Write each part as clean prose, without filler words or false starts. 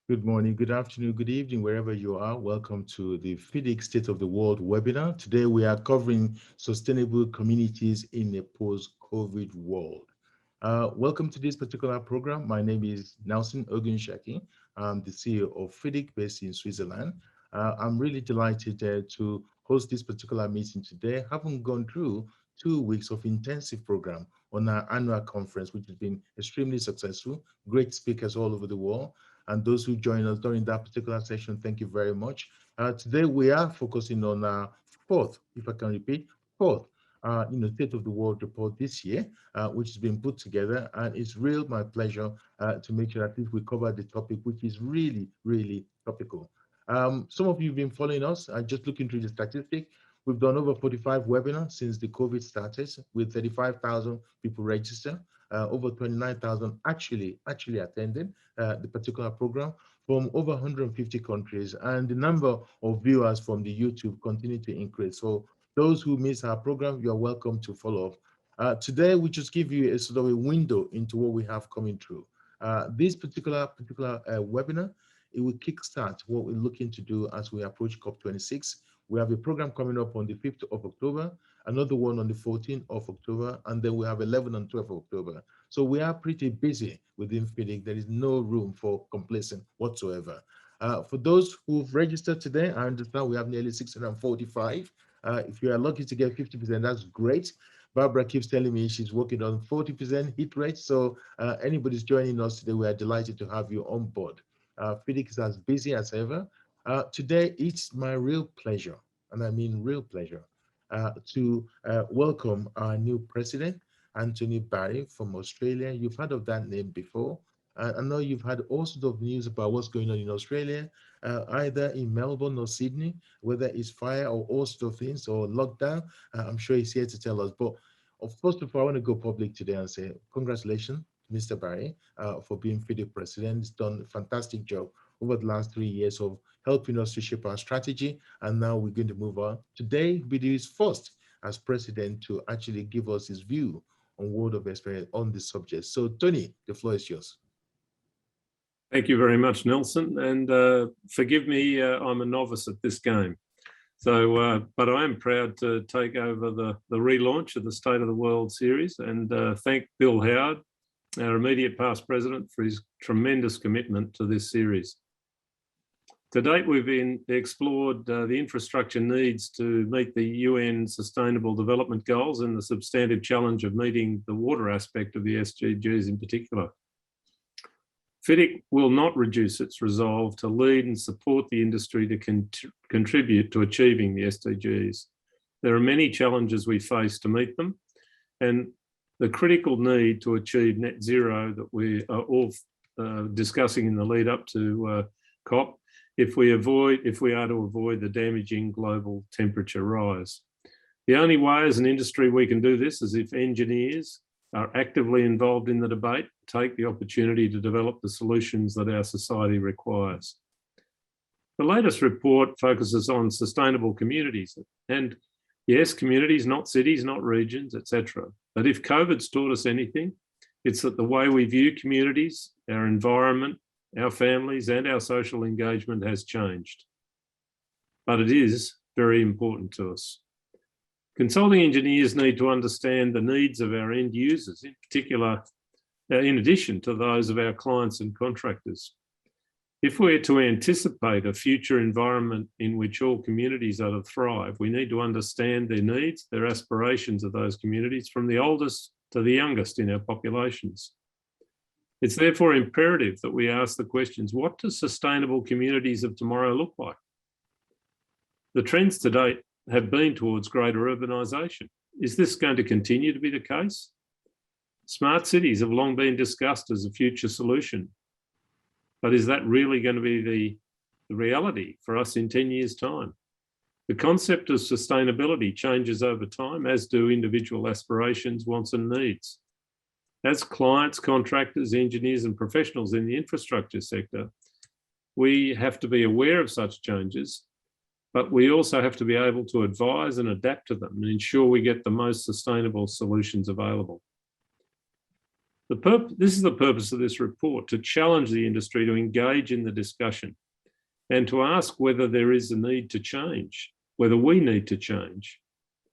Good morning, good afternoon, good evening, wherever you are. Welcome to the FIDIC State of the World webinar. Today we are covering sustainable communities in a post-COVID world. Welcome to this particular program. My name is Nelson Ogunshaki. I'm the CEO of FIDIC based in Switzerland. I'm really delighted to host this particular meeting today, having gone through 2 weeks of intensive program on our annual conference, which has been extremely successful, great speakers all over the world. And those who join us during that particular session, thank you very much. Today we are focusing on our fourth, if I can repeat, fourth State of the World report this year, which has been put together. And it's real my pleasure to make sure that we cover the topic, which is really, really topical. Some of you have been following us. Just looking through the statistic, we've done over 45 webinars since the COVID started, with 35,000 people registered. Over 29,000 actually attended the particular program from over 150 countries, and the number of viewers from the YouTube continue to increase. So those who miss our program, you are welcome to follow up. Today, we just give you a sort of a window into what we have coming through. This particular webinar, it will kickstart what we're looking to do as we approach COP26. We have a program coming up on the 5th of October, another one on the 14th of October, and then we have 11 and 12 of October. So we are pretty busy within FIDIC. There is no room for complacent whatsoever. For those who've registered today, I understand we have nearly 645. If you are lucky to get 50%, that's great. Barbara keeps telling me she's working on 40% hit rate. So anybody's joining us today, we are delighted to have you on board. FIDIC is as busy as ever. Today, it's my real pleasure, and I mean real pleasure, to welcome our new president, Anthony Barry from Australia. You've heard of that name before. I know you've had all sorts of news about what's going on in Australia, either in Melbourne or Sydney, whether it's fire or all sorts of things or lockdown. I'm sure he's here to tell us. But first of all, I want to go public today and say congratulations, Mr. Barry, for being FIDIC president. He's done a fantastic job over the last 3 years of helping us to shape our strategy. And now we're going to move on. Today, Bidi is first as president to actually give us his view on word of experience on this subject. So Tony, the floor is yours. Thank you very much, Nelson. And forgive me, I'm a novice at this game. So, but I am proud to take over the relaunch of the State of the World series and thank Bill Howard, our immediate past president, for his tremendous commitment to this series. To date, we've explored the infrastructure needs to meet the UN Sustainable Development Goals and the substantive challenge of meeting the water aspect of the SDGs in particular. FIDIC will not reduce its resolve to lead and support the industry to contribute to achieving the SDGs. There are many challenges we face to meet them, and the critical need to achieve net zero that we are all discussing in the lead up to COP, if we are to avoid the damaging global temperature rise. The only way as an industry we can do this is if engineers are actively involved in the debate, take the opportunity to develop the solutions that our society requires. The latest report focuses on sustainable communities, and yes, communities, not cities, not regions, etc. But if COVID's taught us anything, it's that the way we view communities, our environment, our families and our social engagement has changed. But it is very important to us. Consulting engineers need to understand the needs of our end users, in particular, in addition to those of our clients and contractors. If we're to anticipate a future environment in which all communities are to thrive, we need to understand their needs, their aspirations of those communities, from the oldest to the youngest in our populations. It's therefore imperative that we ask the questions, what do sustainable communities of tomorrow look like? The trends to date have been towards greater urbanisation. Is this going to continue to be the case? Smart cities have long been discussed as a future solution, but is that really going to be the reality for us in 10 years' time? The concept of sustainability changes over time, as do individual aspirations, wants and needs. As clients, contractors, engineers and professionals in the infrastructure sector, we have to be aware of such changes, but we also have to be able to advise and adapt to them and ensure we get the most sustainable solutions available. This is the purpose of this report, to challenge the industry to engage in the discussion and to ask whether there is a need to change, whether we need to change.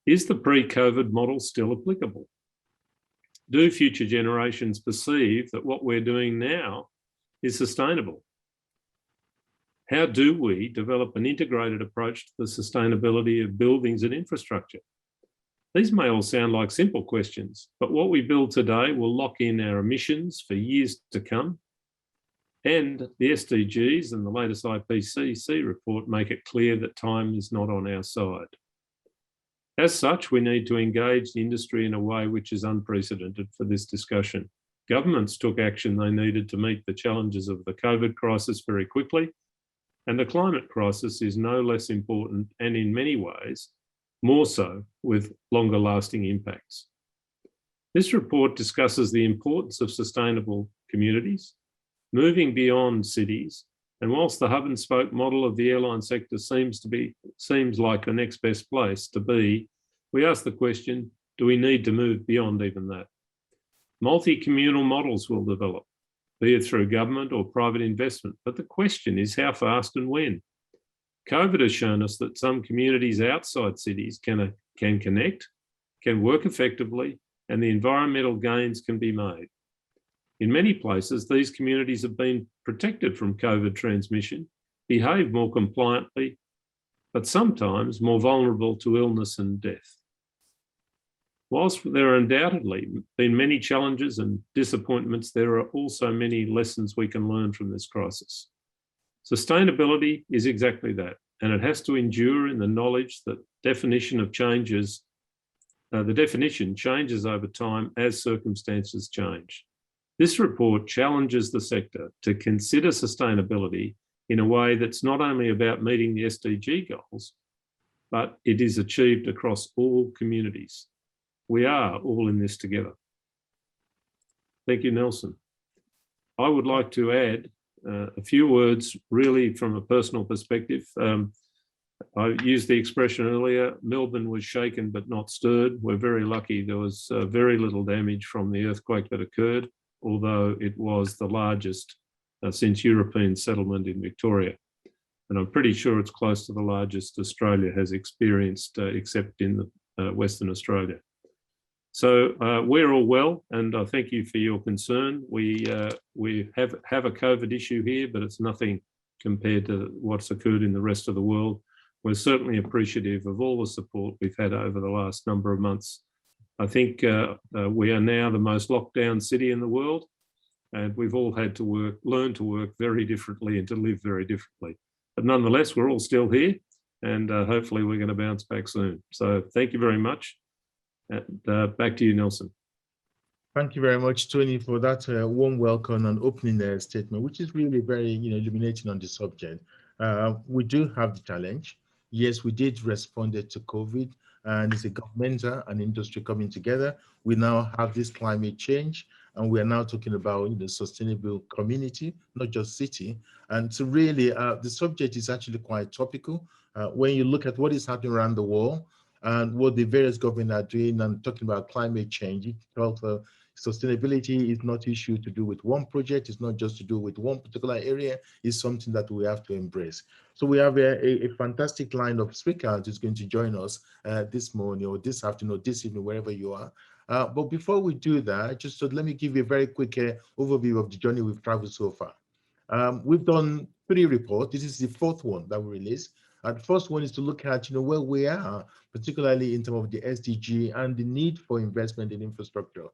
Is the pre-COVID model still applicable? Do future generations perceive that what we're doing now is sustainable? How do we develop an integrated approach to the sustainability of buildings and infrastructure? These may all sound like simple questions, but what we build today will lock in our emissions for years to come. And the SDGs and the latest IPCC report make it clear that time is not on our side. As such, we need to engage the industry in a way which is unprecedented for this discussion. Governments took action they needed to meet the challenges of the COVID crisis very quickly, and the climate crisis is no less important, and in many ways, more so with longer lasting impacts. This report discusses the importance of sustainable communities, moving beyond cities, and whilst the hub and spoke model of the airline sector seems like the next best place to be, we ask the question, do we need to move beyond even that? Multi-communal models will develop, be it through government or private investment, but the question is how fast and when. COVID has shown us that some communities outside cities can connect, can work effectively, and the environmental gains can be made. In many places, these communities have been protected from COVID transmission, behave more compliantly, but sometimes more vulnerable to illness and death. Whilst there are undoubtedly been many challenges and disappointments, there are also many lessons we can learn from this crisis. Sustainability is exactly that, and it has to endure in the knowledge that the definition changes over time as circumstances change. This report challenges the sector to consider sustainability in a way that's not only about meeting the SDG goals, but it is achieved across all communities. We are all in this together. Thank you, Nelson. I would like to add a few words really from a personal perspective. I used the expression earlier, Melbourne was shaken but not stirred. We're very lucky there was very little damage from the earthquake that occurred, although it was the largest since European settlement in Victoria. And I'm pretty sure it's close to the largest Australia has experienced, except in Western Australia. So we're all well, and I thank you for your concern. We have a COVID issue here, but it's nothing compared to what's occurred in the rest of the world. We're certainly appreciative of all the support we've had over the last number of months. I think we are now the most locked down city in the world, and we've all had to learn to work very differently and to live very differently. But nonetheless, we're all still here, and hopefully we're going to bounce back soon. So thank you very much. And back to you, Nelson. Thank you very much, Tony, for that warm welcome and opening statement, which is really very illuminating on the subject. We do have the challenge. Yes, we did respond to COVID, and it's a governmental and industry coming together. We now have this climate change, and we are now talking about sustainable community, not just city. And so really, the subject is actually quite topical. When you look at what is happening around the world and what the various governments are doing and talking about climate change, sustainability is not issue to do with one project. It's not just to do with one particular area. It's something that we have to embrace. So we have a fantastic line of speakers who's going to join us this morning or this afternoon or this evening, wherever you are. But before we do that, let me give you a very quick overview of the journey we've traveled so far. We've done 3 reports. This is the 4th one that we released. The first one is to look at where we are, particularly in terms of the SDG and the need for investment in infrastructure.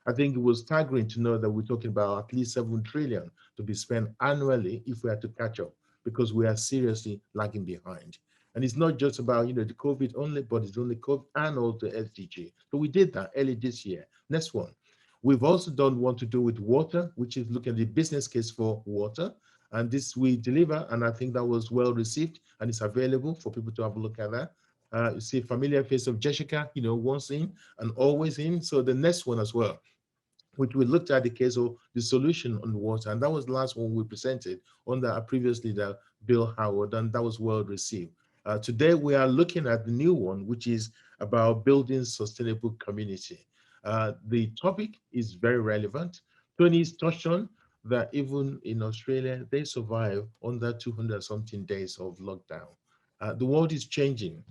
I think it was staggering to know that we're talking about at least 7 trillion to be spent annually if we had to catch up, because we are seriously lagging behind. And it's not just about the COVID only, but it's only COVID and also SDG. So we did that early this year. Next one. We've also done one to do with water, which is looking at the business case for water. And this we deliver, and I think that was well received, and it's available for people to have a look at that. You see familiar face of Jessica, once in and always in. So the next one as well, which we looked at the case of the solution on water, and that was the last one we presented under previously the Bill Howard, and that was well received. Today we are looking at the new one, which is about building sustainable community. The topic is very relevant Tony's touched on that even in Australia, they survive under 200 something days of lockdown. The world is changing.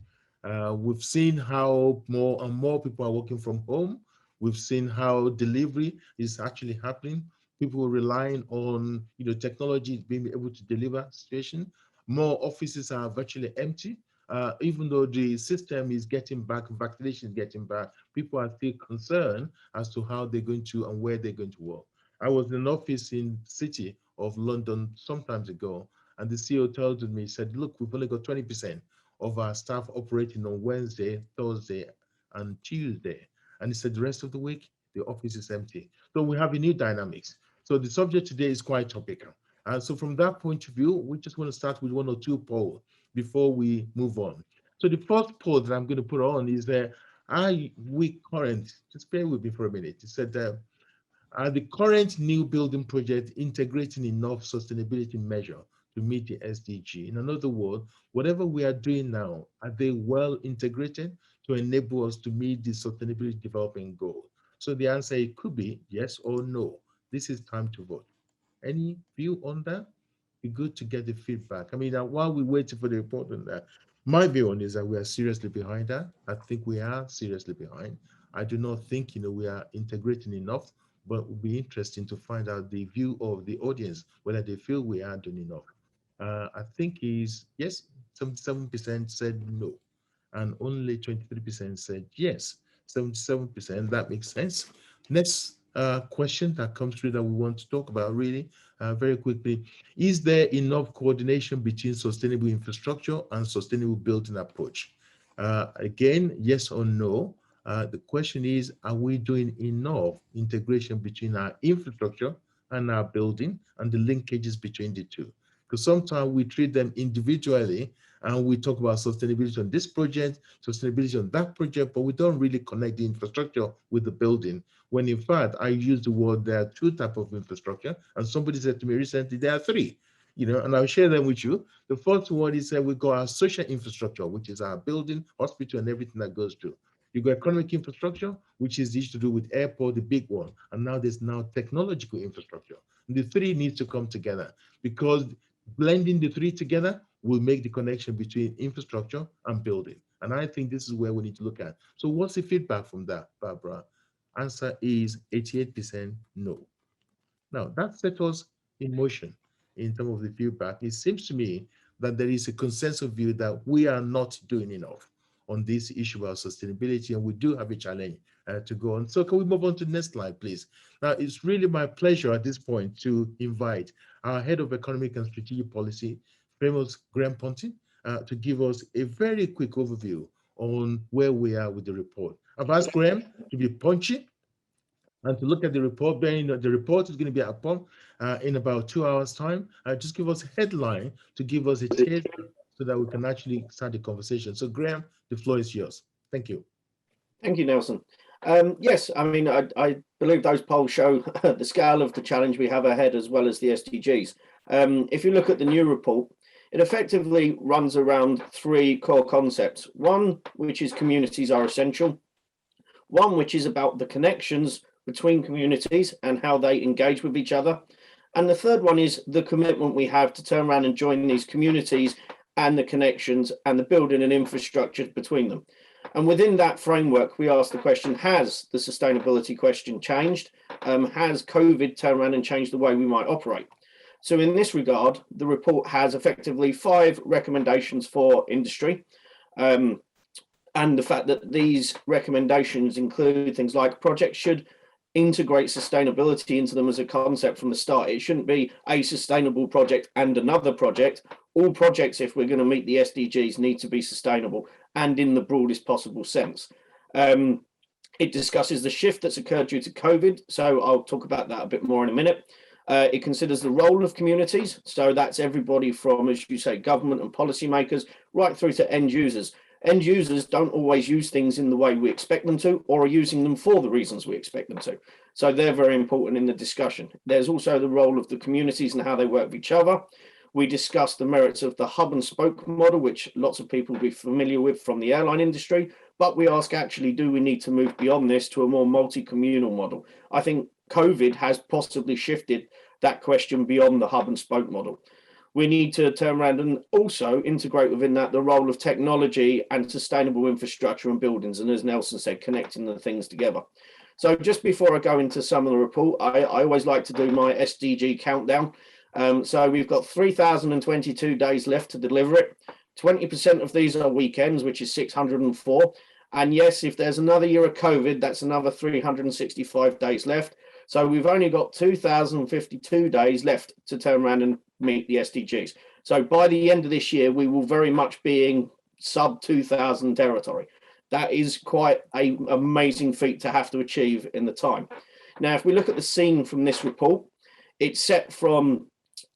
We've seen how more and more people are working from home. We've seen how delivery is actually happening. People relying on technology being able to deliver situation. More offices are virtually empty. Even though the system is getting back, vaccination is getting back, people are still concerned as to how they're going to and where they're going to work. I was in an office in the city of London some times ago, and the CEO told me, he said, look, we've only got 20% of our staff operating on Wednesday, Thursday, and Tuesday. And he said the rest of the week, the office is empty. So we have a new dynamics. So the subject today is quite topical. And so from that point of view, we just want to start with one or two polls before we move on. So the first poll that I'm going to put on is that just bear with me for a minute. It said are the current new building project integrating enough sustainability measure to meet the SDG? In another word, whatever we are doing now, are they well integrated to enable us to meet the sustainability development goal? So the answer, it could be yes or no. This is time to vote. Any view on that? Be good to get the feedback. I mean, while we wait for the report on that, my view on is that we are seriously behind that. I think we are seriously behind. I do not think we are integrating enough, but it would be interesting to find out the view of the audience, whether they feel we are doing enough. I think is yes, 77% said no, and only 23% said yes. 77%, that makes sense. Next question that comes through that we want to talk about really very quickly. Is there enough coordination between sustainable infrastructure and sustainable building approach? Again, yes or no. The question is, are we doing enough integration between our infrastructure and our building and the linkages between the two? Because sometimes we treat them individually and we talk about sustainability on this project, sustainability on that project, but we don't really connect the infrastructure with the building. When in fact, I use the word there are two types of infrastructure, and somebody said to me recently, there are three, and I'll share them with you. The first one is that we got our social infrastructure, which is our building, hospital, and everything that goes through. You got economic infrastructure, which is to do with airport, the big one, and now there's technological infrastructure. And the three need to come together because blending the three together will make the connection between infrastructure and building. And I think this is where we need to look at. So what's the feedback from that, Barbara? Answer is 88% no. Now that sets us in motion in terms of the feedback. It seems to me that there is a consensus view that we are not doing enough on this issue about sustainability, and we do have a challenge to go on. So can we move on to the next slide, please? Now, it's really my pleasure at this point to invite our Head of Economic and Strategic Policy, famous Graham Ponting, to give us a very quick overview on where we are with the report. I've asked Graham to be punchy and to look at the report. The report is going to be upon in about 2 hours' time. Just give us a headline to give us a taste so that we can actually start the conversation. So Graham, the floor is yours. Thank you. Thank you, Nelson. Yes, I mean, I believe those polls show the scale of the challenge we have ahead as well as the SDGs. If you look at the new report, it effectively runs around three core concepts. One, which is communities are essential. One, which is about the connections between communities and how they engage with each other. And the third one is the commitment we have to turn around and join these communities and the connections and the building and infrastructure between them. And within that framework, we ask the question, has the sustainability question changed? Has COVID turned around and changed the way we might operate? So in this regard, the report has effectively 5 recommendations for industry. And the fact that these recommendations include things like projects should integrate sustainability into them as a concept from the start. It shouldn't be a sustainable project and another project. All projects, if we're going to meet the SDGs, need to be sustainable and in the broadest possible sense. It discusses the shift that's occurred due to COVID, so I'll talk about that a bit more in a minute. It considers the role of communities, so that's everybody from, as you say, government and policymakers, right through to end users. End users don't always use things in the way we expect them to, or are using them for the reasons we expect them to. So they're very important in the discussion. There's also the role of the communities and how they work with each other. We discuss the merits of the hub and spoke model, which lots of people will be familiar with from the airline industry. But we ask, actually, do we need to move beyond this to a more multi-communal model? I think COVID has possibly shifted that question beyond the hub and spoke model. We need to turn around and also integrate within that the role of technology and sustainable infrastructure and buildings. And as Nelson said, connecting the things together. So just before I go into some of the report, I always like to do my SDG countdown. So we've got 3,022 days left to deliver it. 20% of these are weekends, which is 604. And yes, if there's another year of COVID, that's another 365 days left. So we've only got 2,052 days left to turn around and meet the SDGs. So by the end of this year, we will very much be in sub 2,000 territory. That is quite an amazing feat to have to achieve in the time. Now, if we look at the scene from this report, it's set from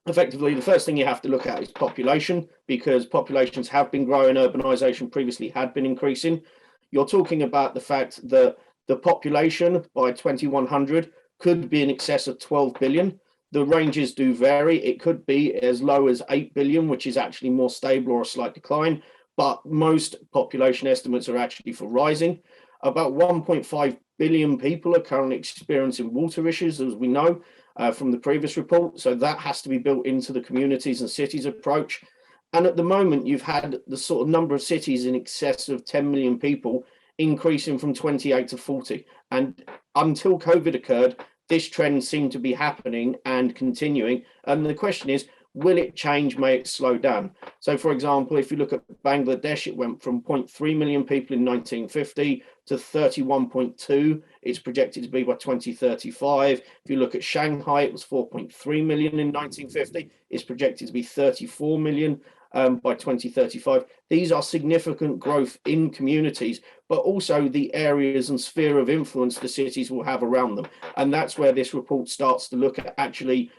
effectively the first thing you have to look at is population, because populations have been growing, urbanisation previously had been increasing. You're talking about the fact that the population by 2100 could be in excess of 12 billion. The ranges do vary. It could be as low as 8 billion, which is actually more stable or a slight decline, but most population estimates are actually for rising. About 1.5 billion people are currently experiencing water issues, as we know from the previous report. So that has to be built into the communities and cities approach. And at the moment, you've had the sort of number of cities in excess of 10 million people increasing from 28 to 40. And until COVID occurred, this trend seemed to be happening and continuing. And the question is, will it change? May it slow down? So, for example, if you look at Bangladesh, it went from 0.3 million people in 1950 to 31.2. It's projected to be by 2035. If you look at Shanghai, it was 4.3 million in 1950. It's projected to be 34 million by 2035. These are significant growth in communities, but also the areas and sphere of influence the cities will have around them. And that's where this report starts to look at actually,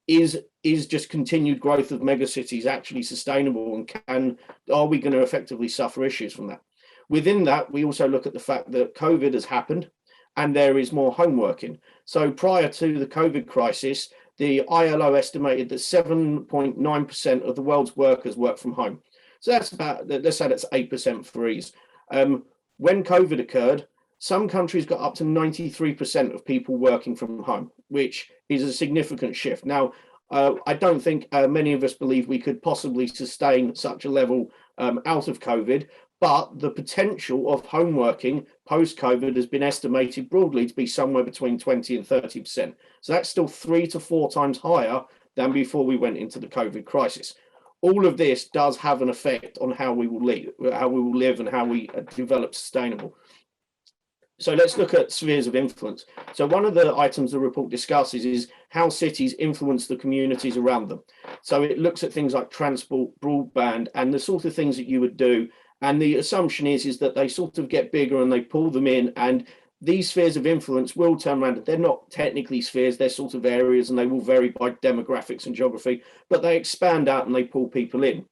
is just continued growth of megacities actually sustainable, and are we going to effectively suffer issues from that? Within that, we also look at the fact that COVID has happened and there is more home working. So prior to the COVID crisis, the ILO estimated that 7.9% of the world's workers work from home. So that's about, let's say that's 8% for ease. When COVID occurred, some countries got up to 93% of people working from home, which is a significant shift. Now, I don't think many of us believe we could possibly sustain such a level out of COVID, but the potential of home working post-COVID has been estimated broadly to be somewhere between 20 and 30%. So that's still 3 to 4 times higher than before we went into the COVID crisis. All of this does have an effect on how we will live and how we develop sustainable. So let's look at spheres of influence. So one of the items the report discusses is how cities influence the communities around them. So it looks at things like transport, broadband, and the sort of things that you would do. And the assumption is that they sort of get bigger and they pull them in, and these spheres of influence will turn around. They're not technically spheres, they're sort of areas, and they will vary by demographics and geography, but they expand out and they pull people in.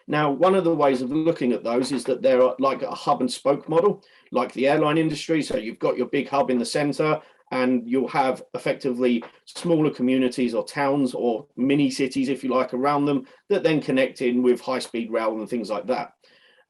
Now, one of the ways of looking at those is that they're like a hub and spoke model, like the airline industry. So you've got your big hub in the center, and you'll have effectively smaller communities or towns or mini cities, if you like, around them that then connect in with high-speed rail and things like that.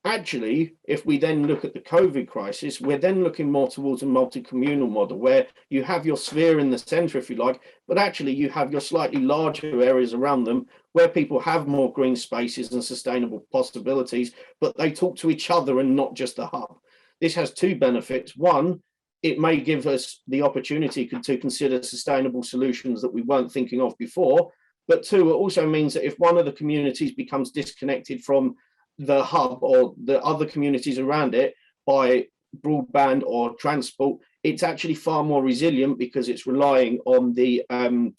Actually, if we then look at the COVID crisis, we're then looking more towards a multi-communal model where you have your sphere in the center, if you like, but actually you have your slightly larger areas around them where people have more green spaces and sustainable possibilities, but they talk to each other and not just the hub. This has two benefits. One, it may give us the opportunity to consider sustainable solutions that we weren't thinking of before. But two, it also means that if one of the communities becomes disconnected from the hub or the other communities around it by broadband or transport, it's actually far more resilient because it's relying on the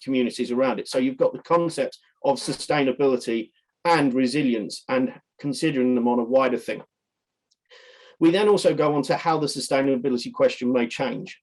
communities around it. So you've got the concept of sustainability and resilience and considering them on a wider thing. We then also go on to how the sustainability question may change,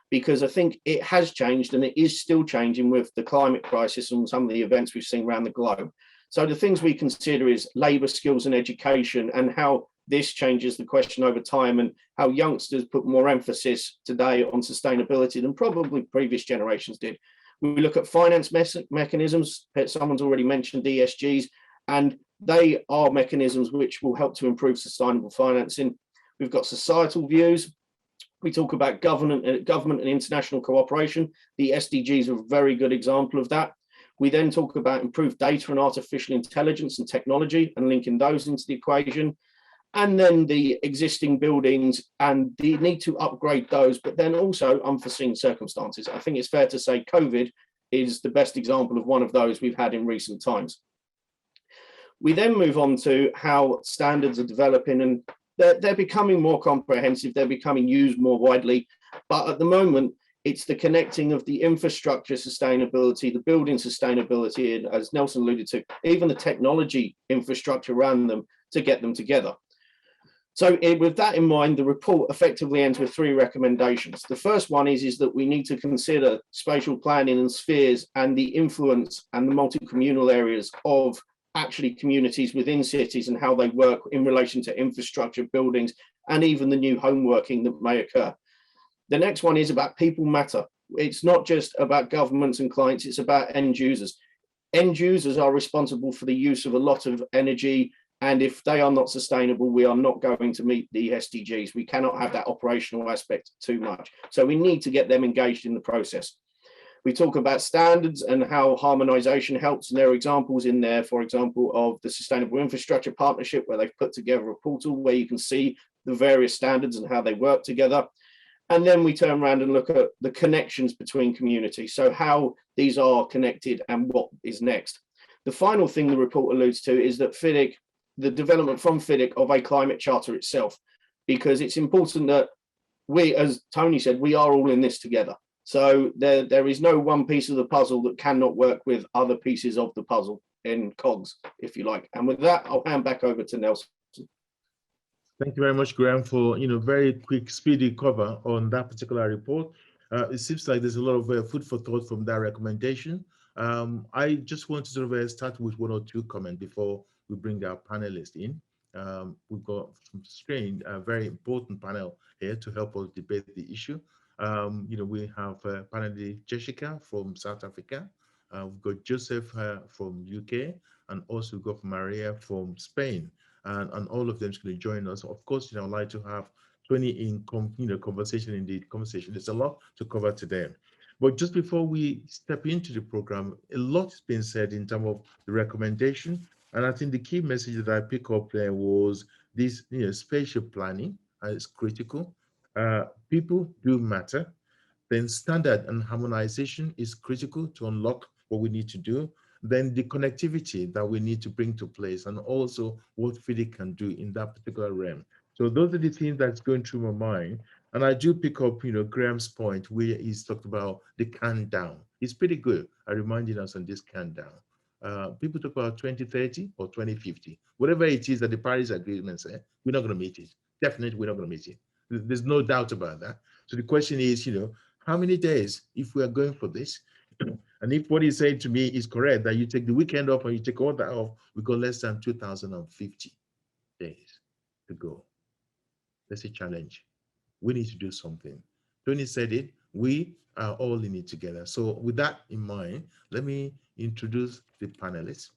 because I think it has changed and it is still changing with the climate crisis and some of the events we've seen around the globe. So the things we consider is labour, skills and education, and how this changes the question over time, and how youngsters put more emphasis today on sustainability than probably previous generations did. We look at finance mechanisms. Someone's already mentioned ESGs, and they are mechanisms which will help to improve sustainable financing. We've got societal views. We talk about government and international cooperation. The SDGs are a very good example of that. We then talk about improved data and artificial intelligence and technology and linking those into the equation. And then the existing buildings and the need to upgrade those, but then also unforeseen circumstances. I think it's fair to say COVID is the best example of one of those we've had in recent times. We then move on to how standards are developing, and they're becoming more comprehensive, they're becoming used more widely, but at the moment, it's the connecting of the infrastructure sustainability, the building sustainability, and as Nelson alluded to, even the technology infrastructure around them to get them together. So with that in mind, the report effectively ends with 3 recommendations. The first one is that we need to consider spatial planning and spheres and the influence and the multi-communal areas of actually communities within cities and how they work in relation to infrastructure, buildings, and even the new home working that may occur. The next one is about people matter. It's not just about governments and clients, it's about end users. End users are responsible for the use of a lot of energy, and if they are not sustainable, we are not going to meet the SDGs. We cannot have that operational aspect too much. So we need to get them engaged in the process. We talk about standards and how harmonization helps, and there are examples in there, for example, of the Sustainable Infrastructure Partnership, where they've put together a portal where you can see the various standards and how they work together. And then we turn around and look at the connections between communities, so how these are connected and what is next. The final thing the report alludes to is that FIDIC, the development from FIDIC of a climate charter itself, because it's important that we, as Tony said, we are all in this together. So there is no one piece of the puzzle that cannot work with other pieces of the puzzle in cogs, if you like. And with that, I'll hand back over to Nelson. Thank you very much, Graham, for very quick, speedy cover on that particular report. It seems like there's a lot of food for thought from that recommendation. I just want to sort of start with 1 or 2 comments before we bring our panelists in. We've got some strange, very important panel here to help us debate the issue. We have panelist Jessica from South Africa. We've got Joseph from UK, and also we've got Maria from Spain. And all of them is going to join us. Of course, I'd like to have 20 in conversation in the conversation. There's a lot to cover today. But just before we step into the program, a lot has been said in terms of the recommendation. And I think the key message that I pick up there was this, spatial planning is critical. People do matter. Then standard and harmonization is critical to unlock what we need to do. Then the connectivity that we need to bring to place, and also what FIDIC can do in that particular realm. So those are the things that's going through my mind. And I do pick up, Graham's point where he's talked about the countdown. It's pretty good at reminding us on this countdown. People talk about 2030 or 2050, whatever it is that the Paris Agreement says, we're not going to meet it. Definitely, we're not going to meet it. There's no doubt about that. So the question is, how many days, if we are going for this, and if what he's saying to me is correct, that you take the weekend off and you take all that off, we got less than 2,050 days to go. That's a challenge. We need to do something. Tony said it, we are all in it together. So with that in mind, let me introduce the panelists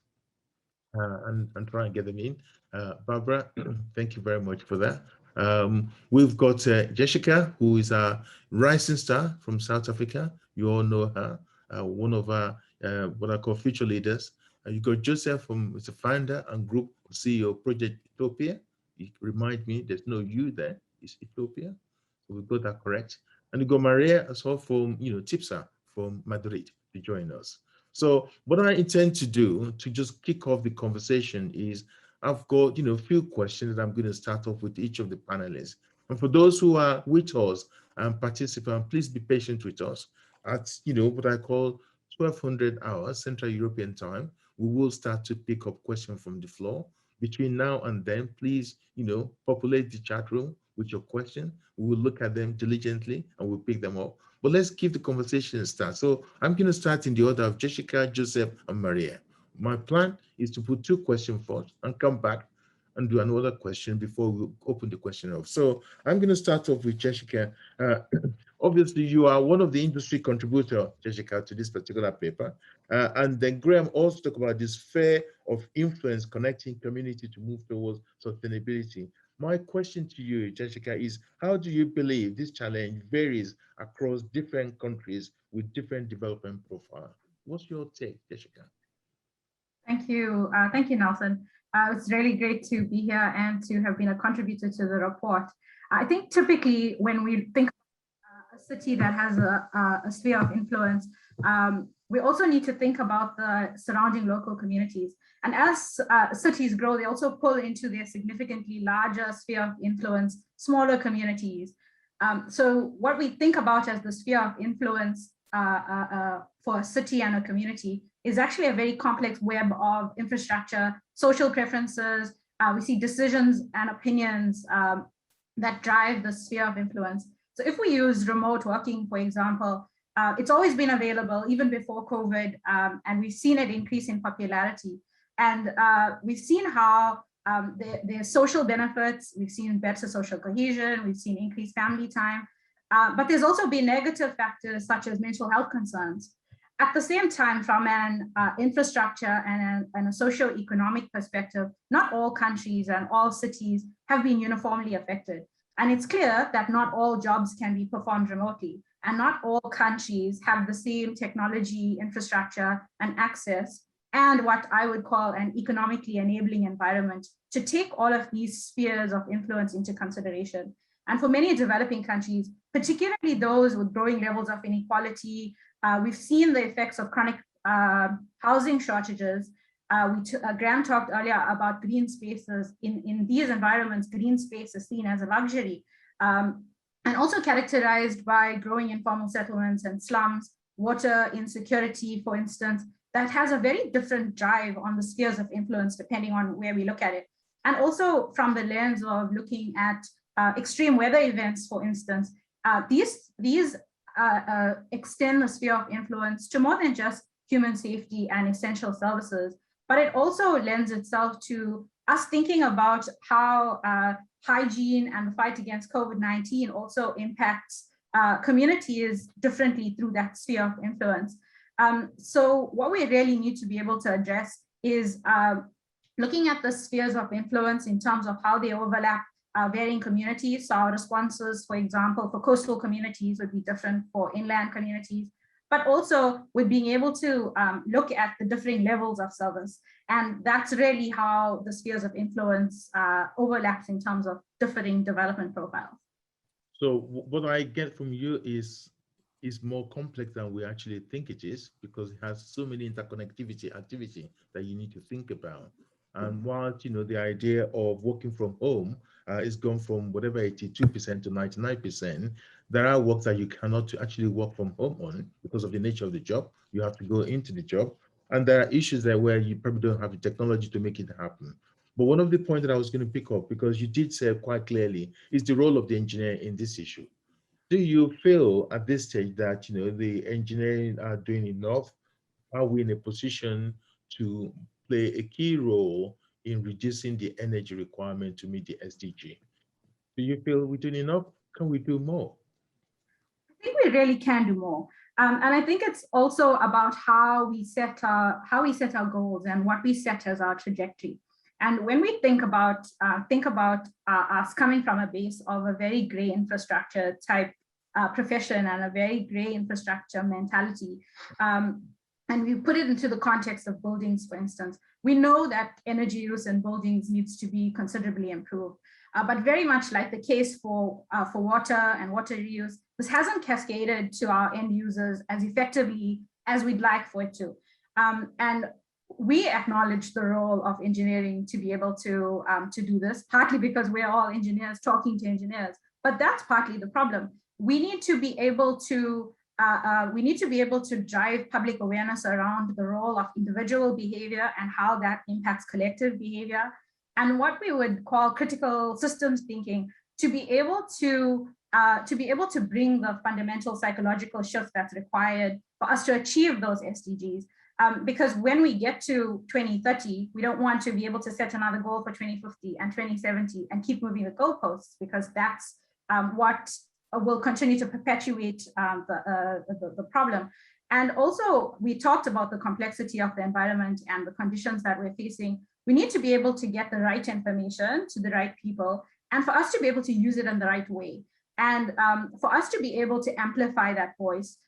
and try and get them in. Barbara, thank you very much for that. We've got Jessica, who is a rising star from South Africa. You all know her, one of our what I call future leaders. You got Joseph, is a founder and group CEO of Project Ethiopia. It reminds me there's no you there, it's Ethiopia. So we got that correct. And you got Maria as well from TIPSA from Madrid to join us. So what I intend to do to just kick off the conversation is I've got a few questions that I'm going to start off with each of the panelists. And for those who are with us and participant, please be patient with us. At what I call 1200 hours Central European time, we will start to pick up questions from the floor. Between now and then, please populate the chat room with your question. We will look at them diligently and we'll pick them up. But let's keep the conversation start. So I'm going to start in the order of Jessica, Joseph, and Maria. My plan is to put 2 questions first and come back and do another question before we open the question off. So I'm going to start off with Jessica. Obviously, you are one of the industry contributors, Jessica, to this particular paper. And then Graham also talked about this sphere of influence connecting community to move towards sustainability. My question to you, Jessica, is how do you believe this challenge varies across different countries with different development profile? What's your take, Jessica? Thank you. Thank you, Nelson. It's really great to be here and to have been a contributor to the report. I think typically when we think a city that has a sphere of influence, we also need to think about the surrounding local communities. And as cities grow, they also pull into their significantly larger sphere of influence, smaller communities. So what we think about as the sphere of influence for a city and a community is actually a very complex web of infrastructure, social preferences. We see decisions and opinions that drive the sphere of influence. So if we use remote working, for example, it's always been available even before COVID, and we've seen it increase in popularity. And we've seen how there's social benefits, we've seen better social cohesion, we've seen increased family time, but there's also been negative factors such as mental health concerns. At the same time, from an infrastructure and a socio-economic perspective, not all countries and all cities have been uniformly affected. And it's clear that not all jobs can be performed remotely, and not all countries have the same technology, infrastructure, and access, and what I would call an economically enabling environment to take all of these spheres of influence into consideration. And for many developing countries, particularly those with growing levels of inequality, we've seen the effects of chronic housing shortages. Graham talked earlier about green spaces. In these environments, green space is seen as a luxury, and also characterized by growing informal settlements and slums, water insecurity, for instance, that has a very different drive on the spheres of influence depending on where we look at it. And also from the lens of looking at extreme weather events, for instance, these extend the sphere of influence to more than just human safety and essential services, but it also lends itself to us thinking about how hygiene and the fight against COVID-19 also impacts communities differently through that sphere of influence. So what we really need to be able to address is looking at the spheres of influence in terms of how they overlap varying communities. So our responses, for example, for coastal communities would be different for inland communities, but also with being able to look at the differing levels of service. And that's really how the spheres of influence overlaps in terms of differing development profiles. So what I get from you is more complex than we actually think it is, because it has so many interconnectivity activity that you need to think about. And while the idea of working from home is gone from whatever 82% to 99%, there are work that you cannot actually work from home on because of the nature of the job. You have to go into the job, and there are issues there where you probably don't have the technology to make it happen. But one of the points that I was going to pick up, because you did say quite clearly, is the role of the engineer in this issue. Do you feel at this stage that the engineering are doing enough? Are we in a position to play a key role in reducing the energy requirement to meet the SDG? Do you feel we're doing enough? Can we do more? I think we really can do more. And I think it's also about how we set our goals and what we set as our trajectory. And when we think about us coming from a base of a very gray infrastructure type profession and a very gray infrastructure mentality, and we put it into the context of buildings, for instance, we know that energy use in buildings needs to be considerably improved. But very much like the case for water and water reuse, this hasn't cascaded to our end users as effectively as we'd like for it to. And we acknowledge the role of engineering to be able to do this, partly because we're all engineers talking to engineers, but that's partly the problem. We need to be able to drive public awareness around the role of individual behavior and how that impacts collective behavior, and what we would call critical systems thinking, to be able to bring the fundamental psychological shift that's required for us to achieve those SDGs. Because when we get to 2030, we don't want to be able to set another goal for 2050 and 2070 and keep moving the goalposts, because that's what will continue to perpetuate the problem. And also, we talked about the complexity of the environment and the conditions that we're facing. We need to be able to get the right information to the right people and for us to be able to use it in the right way. And for us to be able to amplify that voice,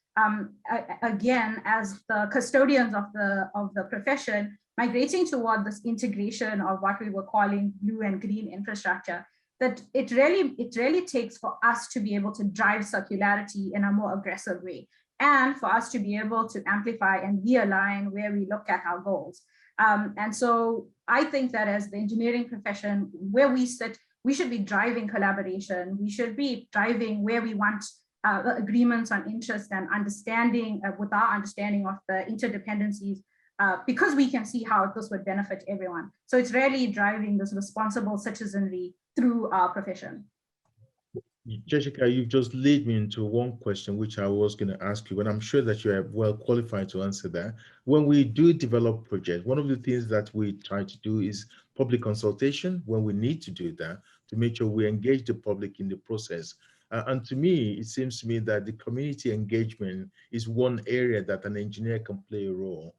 again, as the custodians of the profession, migrating toward this integration of what we were calling blue and green infrastructure, that it really takes for us to be able to drive circularity in a more aggressive way, and for us to be able to amplify and realign where we look at our goals. And so I think that as the engineering profession, where we sit, we should be driving collaboration. We should be driving where we want agreements on interest and understanding with our understanding of the interdependencies, because we can see how this would benefit everyone. So it's really driving this responsible citizenry through our profession. Jessica, you've just led me into one question which I was going to ask you, and I'm sure that you are well qualified to answer that. When we do develop projects, one of the things that we try to do is public consultation when we need to do that, to make sure we engage the public in the process. And to me, it seems to me that the community engagement is one area that an engineer can play a role.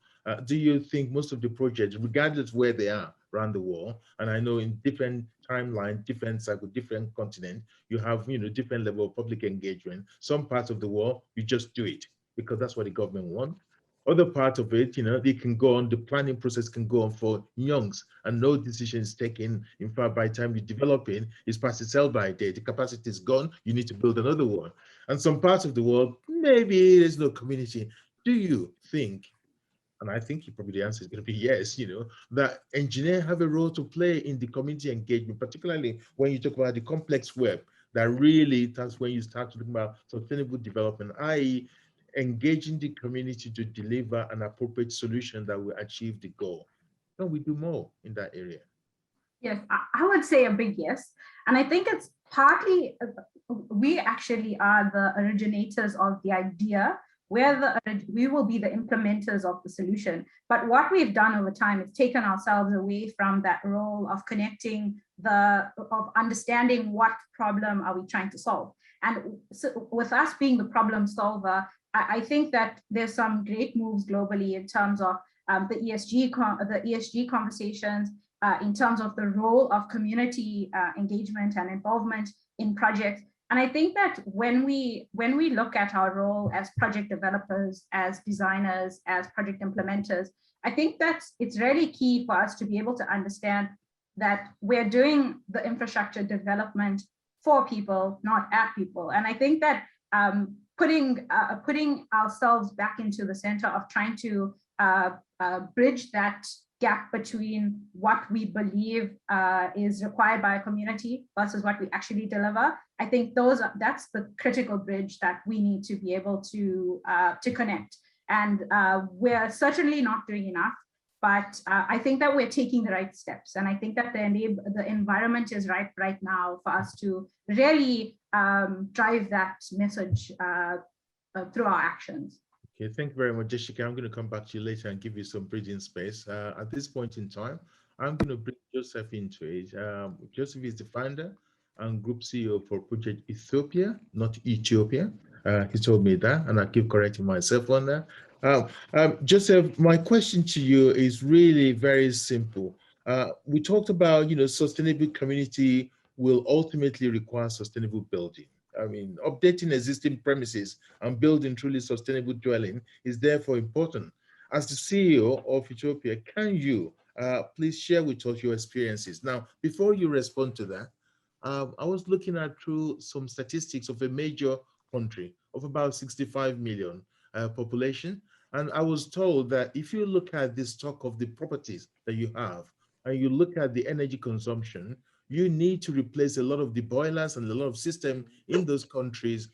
Do you think most of the projects, regardless where they are around the world, and I know in different timeline, different cycle, different continent, you have different level of public engagement. Some parts of the world, you just do it because that's what the government wants. Other part of it, they can go on, the planning process can go on for youngs and no decision is taken. In fact, by the time you develop it, it's past its sell-by date, the capacity is gone, you need to build another one. And some parts of the world, maybe there's no community. Do you think, and I think probably the answer is going to be yes, that engineers have a role to play in the community engagement, particularly when you talk about the complex web, that really, that's when you start to talk about sustainable development, i.e. engaging the community to deliver an appropriate solution that will achieve the goal. Can we do more in that area? Yes, I would say a big yes. And I think it's partly, we actually are the originators of the idea, where we will be the implementers of the solution. But what we've done over time is taken ourselves away from that role of connecting, of understanding what problem are we trying to solve. And so with us being the problem solver, I think that there's some great moves globally in terms of the ESG conversations, in terms of the role of community engagement and involvement in projects. And I think that when we look at our role as project developers, as designers, as project implementers, I think that it's really key for us to be able to understand that we're doing the infrastructure development for people, not at people. And I think that putting ourselves back into the center of trying to bridge that gap between what we believe is required by a community versus what we actually deliver. I think that's the critical bridge that we need to be able to connect. And we're certainly not doing enough, but I think that we're taking the right steps. And I think that the environment is right now for us to really drive that message through our actions. Okay, thank you very much, Jessica. I'm going to come back to you later and give you some breathing space. At this point in time, I'm going to bring Joseph into it. Joseph is the founder and group CEO for Project Ethiopia, not Ethiopia. He told me that, and I keep correcting myself on that. Joseph, my question to you is really very simple. We talked about, sustainable community will ultimately require sustainable building. I mean, updating existing premises and building truly sustainable dwelling is therefore important. As the CEO of Ethiopia, can you please share with us your experiences? Now, before you respond to that, I was looking at through some statistics of a major country of about 65 million population. And I was told that if you look at the stock of the properties that you have, and you look at the energy consumption, you need to replace a lot of the boilers and a lot of system in those countries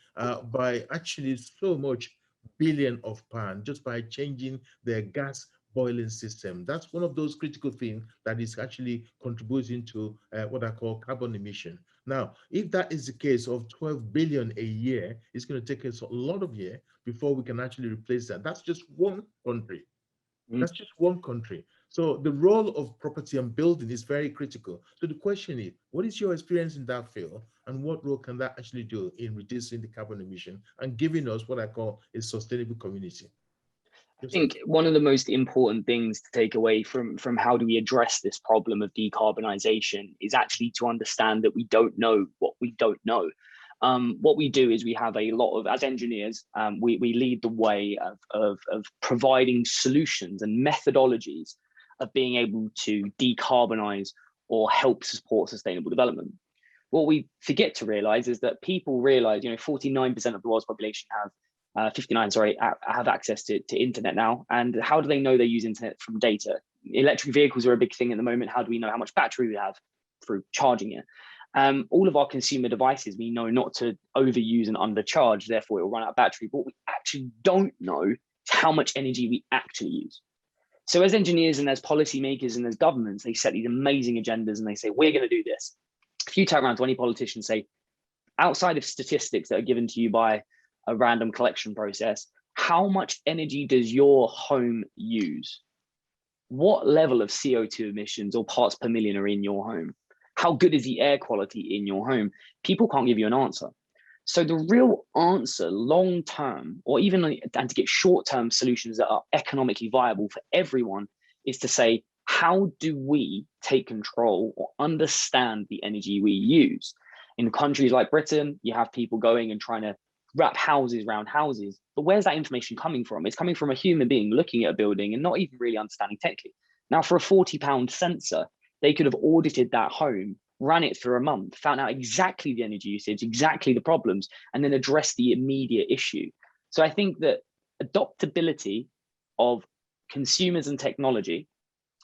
by actually so much billion of pounds just by changing their gas boiling system. That's one of those critical things that is actually contributing to what I call carbon emission. Now, if that is the case of 12 billion a year, it's going to take us a lot of years before we can actually replace that. That's just one country. That's just one country. So the role of property and building is very critical. So the question is, what is your experience in that field and what role can that actually do in reducing the carbon emission and giving us what I call a sustainable community? I think one of the most important things to take away from how do we address this problem of decarbonisation is actually to understand that we don't know what we don't know. What we do is we have a lot of, as engineers, we lead the way of providing solutions and methodologies of being able to decarbonise or help support sustainable development. What we forget to realise is that people realise, 49% of the world's population have 59, sorry, have access to internet now. And how do they know they use internet? From data. Electric vehicles are a big thing at the moment. How do we know how much battery we have? Through charging it. All of our consumer devices, we know not to overuse and undercharge, therefore it will run out of battery. But what we actually don't know is how much energy we actually use. So as engineers and as policymakers and as governments, they set these amazing agendas and they say, we're going to do this. If you turn around to any politician and say, outside of statistics that are given to you by a random collection process, how much energy does your home use? What level of CO2 emissions or parts per million are in your home? How good is the air quality in your home? People can't give you an answer. So the real answer long term, or even and to get short term solutions that are economically viable for everyone, is to say, how do we take control or understand the energy we use? In countries like Britain, you have people going and trying to wrap houses around houses, but where's that information coming from? It's coming from a human being looking at a building and not even really understanding technically. Now, for a £40 sensor, they could have audited that home, ran it for a month, found out exactly the energy usage, exactly the problems, and then address the immediate issue. So I think that adoptability of consumers and technology,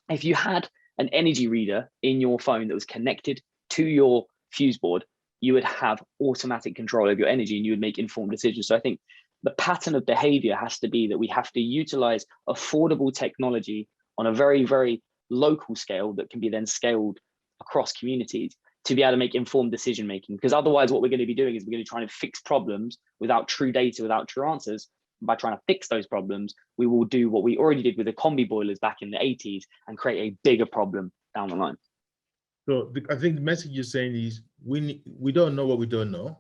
if you had an energy reader in your phone that was connected to your fuse board, you would have automatic control of your energy and you would make informed decisions. So I think the pattern of behavior has to be that we have to utilize affordable technology on a very, very local scale that can be then scaled across communities to be able to make informed decision making. Because otherwise what we're going to be doing is we're going to try to fix problems without true data, without true answers. By trying to fix those problems, we will do what we already did with the combi boilers back in the 80s and create a bigger problem down the line. So I think the message you're saying is we don't know what we don't know.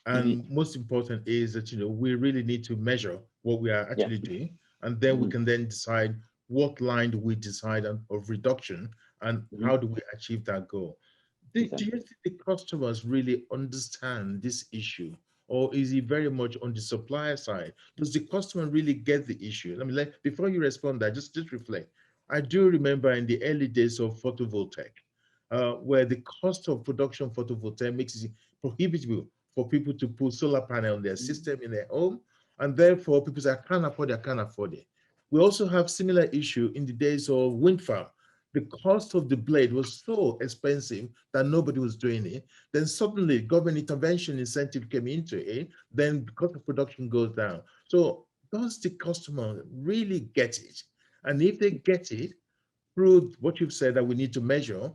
And most important is that, we really need to measure what we are actually doing. And then we can then decide what line do we decide on of reduction and how do we achieve that goal. Do you think the customers really understand this issue? Or is it very much on the supplier side? Does the customer really get the issue? Before you respond that, just reflect. I do remember in the early days of photovoltaic, where the cost of production photovoltaic makes it prohibitive for people to put solar panel on their system in their home, and therefore people say, I can't afford it. We also have similar issue in the days of wind farm. The cost of the blade was so expensive that nobody was doing it. Then suddenly government intervention incentive came into it, then the cost of production goes down. So does the customer really get it? And if they get it through what you've said that we need to measure,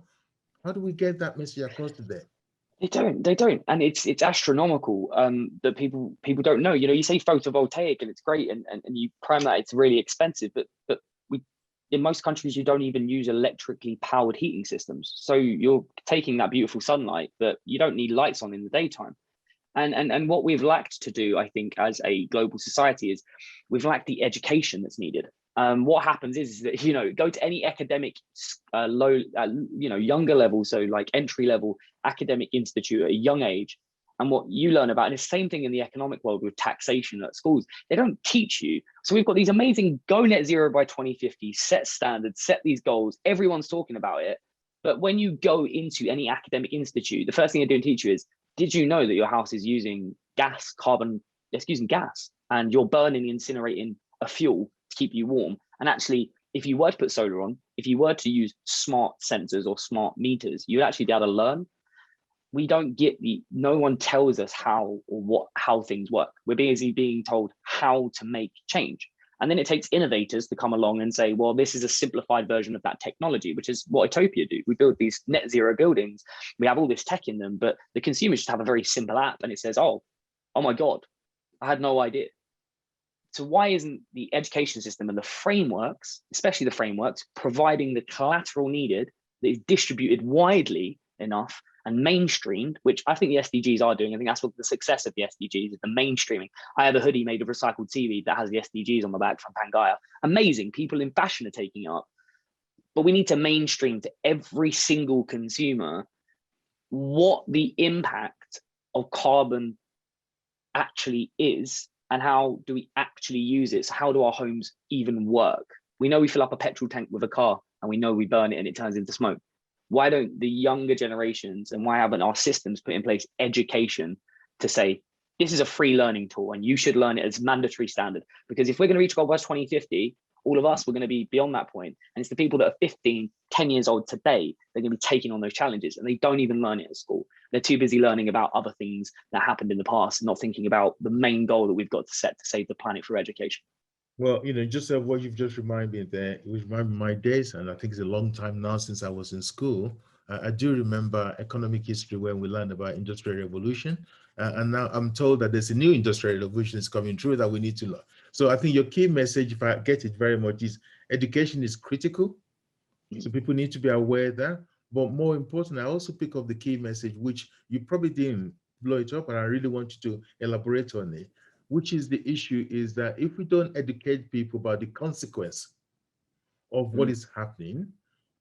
how do we get that message across to them? They don't. And it's astronomical that people don't know. You say photovoltaic and it's great and you prime that it's really expensive, but in most countries, you don't even use electrically powered heating systems. So you're taking that beautiful sunlight, but you don't need lights on in the daytime. And what we've lacked to do, I think, as a global society is we've lacked the education that's needed. What happens is that, go to any academic younger level, so like entry level academic institute at a young age, and what you learn about, and the same thing in the economic world with taxation at schools, they don't teach you. So we've got these amazing go net zero by 2050, set standards, set these goals, everyone's talking about it. But when you go into any academic institute, the first thing they do and teach you is, did you know that your house is using gas, and you're burning, incinerating a fuel to keep you warm? And actually, if you were to put solar on, if you were to use smart sensors or smart meters, you'd actually be able to learn. We don't get no one tells us how things work. We're busy being told how to make change. And then it takes innovators to come along and say, well, this is a simplified version of that technology, which is what Utopia do. We build these net zero buildings. We have all this tech in them, but the consumers just have a very simple app and it says, oh my God, I had no idea. So why isn't the education system and the frameworks, especially the frameworks, providing the collateral needed that is distributed widely enough and mainstreamed, which I think the SDGs are doing. I think that's what the success of the SDGs is, the mainstreaming. I have a hoodie made of recycled seaweed that has the SDGs on the back from Pangaea. Amazing. People in fashion are taking it up. But we need to mainstream to every single consumer what the impact of carbon actually is and how do we actually use it. So how do our homes even work? We know we fill up a petrol tank with a car and we know we burn it and it turns into smoke. Why don't the younger generations and why haven't our systems put in place education to say, this is a free learning tool and you should learn it as mandatory standard? Because if we're going to reach goal by 2050, all of us, we're going to be beyond that point. And it's the people that are 15, 10 years old today, they're going to be taking on those challenges and they don't even learn it at school. They're too busy learning about other things that happened in the past, not thinking about the main goal that we've got to set to save the planet through education. Well, just what you've just reminded me there, it was reminded me of my days, and I think it's a long time now since I was in school. I do remember economic history when we learned about industrial revolution, and now I'm told that there's a new industrial revolution is coming through that we need to learn. So I think your key message, if I get it very much, is education is critical. So people need to be aware of that. But more important, I also pick up the key message, which you probably didn't blow it up, and I really want you to elaborate on it, which is the issue is that if we don't educate people about the consequence of what is happening,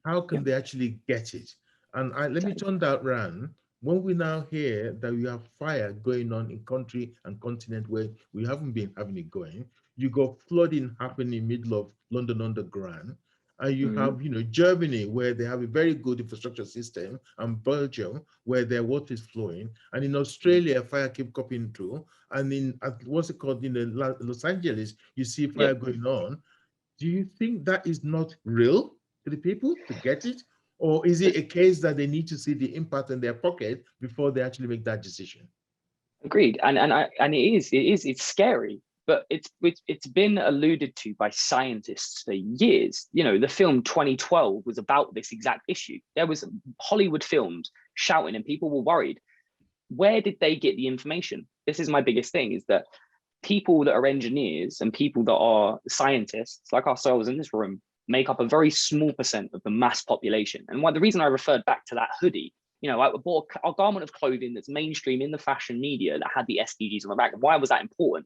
how can they actually get it? And let me turn that around. When we now hear that we have fire going on in country and continent where we haven't been having it going, you got flooding happening in the middle of London Underground, and you have, Germany where they have a very good infrastructure system, and Belgium where their water is flowing, and in Australia fire keep coming through, and in what's it called in Los Angeles, you see fire going on. Do you think that is not real to the people to get it? Or is it a case that they need to see the impact in their pocket before they actually make that decision? Agreed, and it's scary, but it's been alluded to by scientists for years. The film 2012 was about this exact issue. There was Hollywood films shouting, and people were worried. Where did they get the information? This is my biggest thing: is that people that are engineers and people that are scientists, like ourselves in this room, make up a very small percent of the mass population. And the reason I referred back to that hoodie, I bought a garment of clothing that's mainstream in the fashion media that had the SDGs on the back. Why was that important?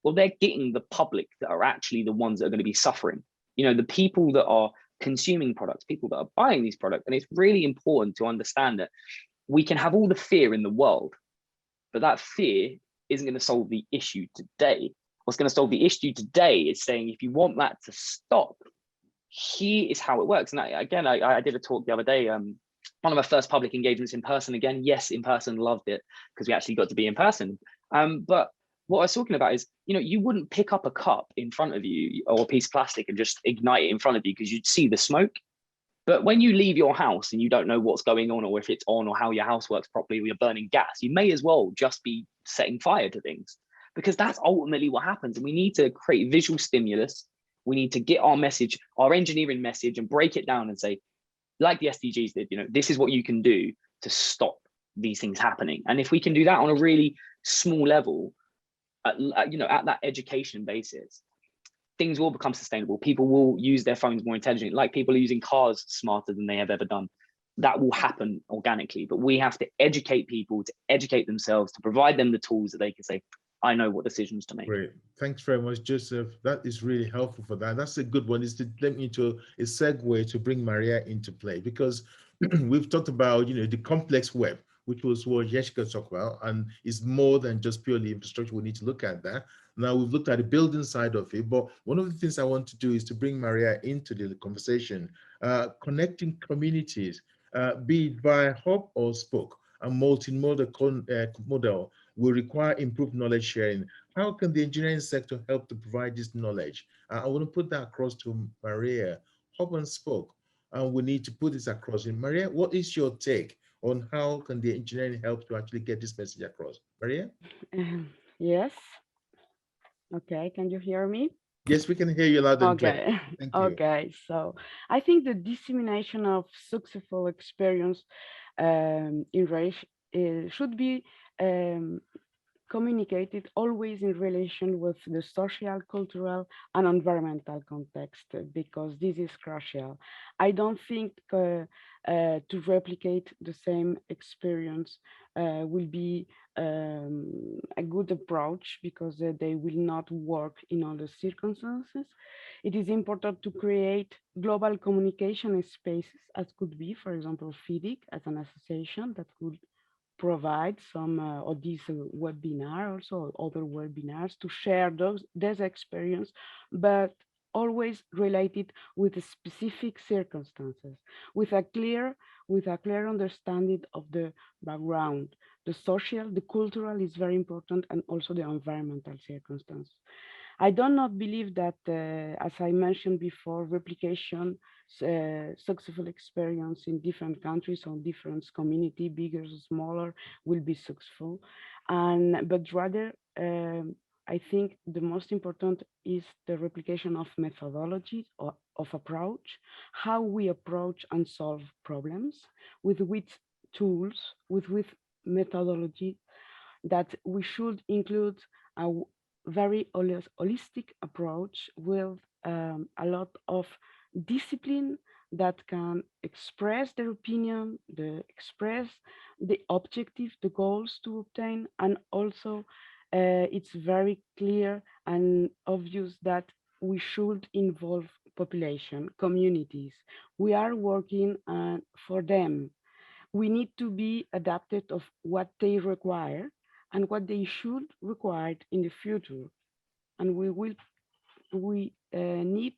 Well, they're getting the public that are actually the ones that are going to be suffering. The people that are consuming products, people that are buying these products. And it's really important to understand that we can have all the fear in the world, but that fear isn't going to solve the issue today. What's going to solve the issue today is saying, if you want that to stop, here is how it works. And I did a talk the other day, one of my first public engagements in person again. Yes, in person, loved it because we actually got to be in person. But what I was talking about is, you wouldn't pick up a cup in front of you or a piece of plastic and just ignite it in front of you because you'd see the smoke. But when you leave your house and you don't know what's going on or if it's on or how your house works properly, or you're burning gas, you may as well just be setting fire to things, because that's ultimately what happens. And we need to create visual stimulus. We need to get our message, our engineering message, and break it down and say, like the SDGs did, this is what you can do to stop these things happening. And if we can do that on a really small level, at that education basis, things will become sustainable. People will use their phones more intelligently, like people are using cars smarter than they have ever done. That will happen organically, but we have to educate people to educate themselves, to provide them the tools that they can say, I know what decisions to make. Great. Thanks very much, Joseph. That is really helpful for that. That's a good one. Is to let me into a segue to bring Maria into play, because we've talked about, the complex web, which was what Jessica talked about, and it's more than just purely infrastructure. We need to look at that. Now we've looked at the building side of it, but one of the things I want to do is to bring Maria into the conversation, connecting communities, be it via hub or spoke. A multimodal model will require improved knowledge sharing. How can the engineering sector help to provide this knowledge? I want to put that across to Maria. Hub and spoke, and we need to put this across. And Maria, what is your take on how can the engineering help to actually get this message across? Maria? Yes. Okay, can you hear me? Yes, we can hear you loud and clear. Okay. Thank you. Okay, so I think the dissemination of successful experience in race should be communicated always in relation with the social, cultural, and environmental context, because this is crucial. I don't think to replicate the same experience will be a good approach, because they will not work in all the circumstances. It is important to create global communication spaces, as could be, for example, FIDIC as an association that could provide some or these webinar, also other webinars, to share those experience, but always related with the specific circumstances, with a clear understanding of the background. The social, the cultural is very important, and also the environmental circumstance. I do not believe that, as I mentioned before, replication, successful experience in different countries or different community, bigger, smaller, will be successful. But rather, I think the most important is the replication of methodologies or of approach, how we approach and solve problems, with which tools, with methodology, that we should include a very holistic approach with a lot of discipline that can express their opinion, express the objective, the goals to obtain, and also it's very clear and obvious that we should involve population, communities. We are working for them. We need to be adapted of what they require and what they should require in the future. And we need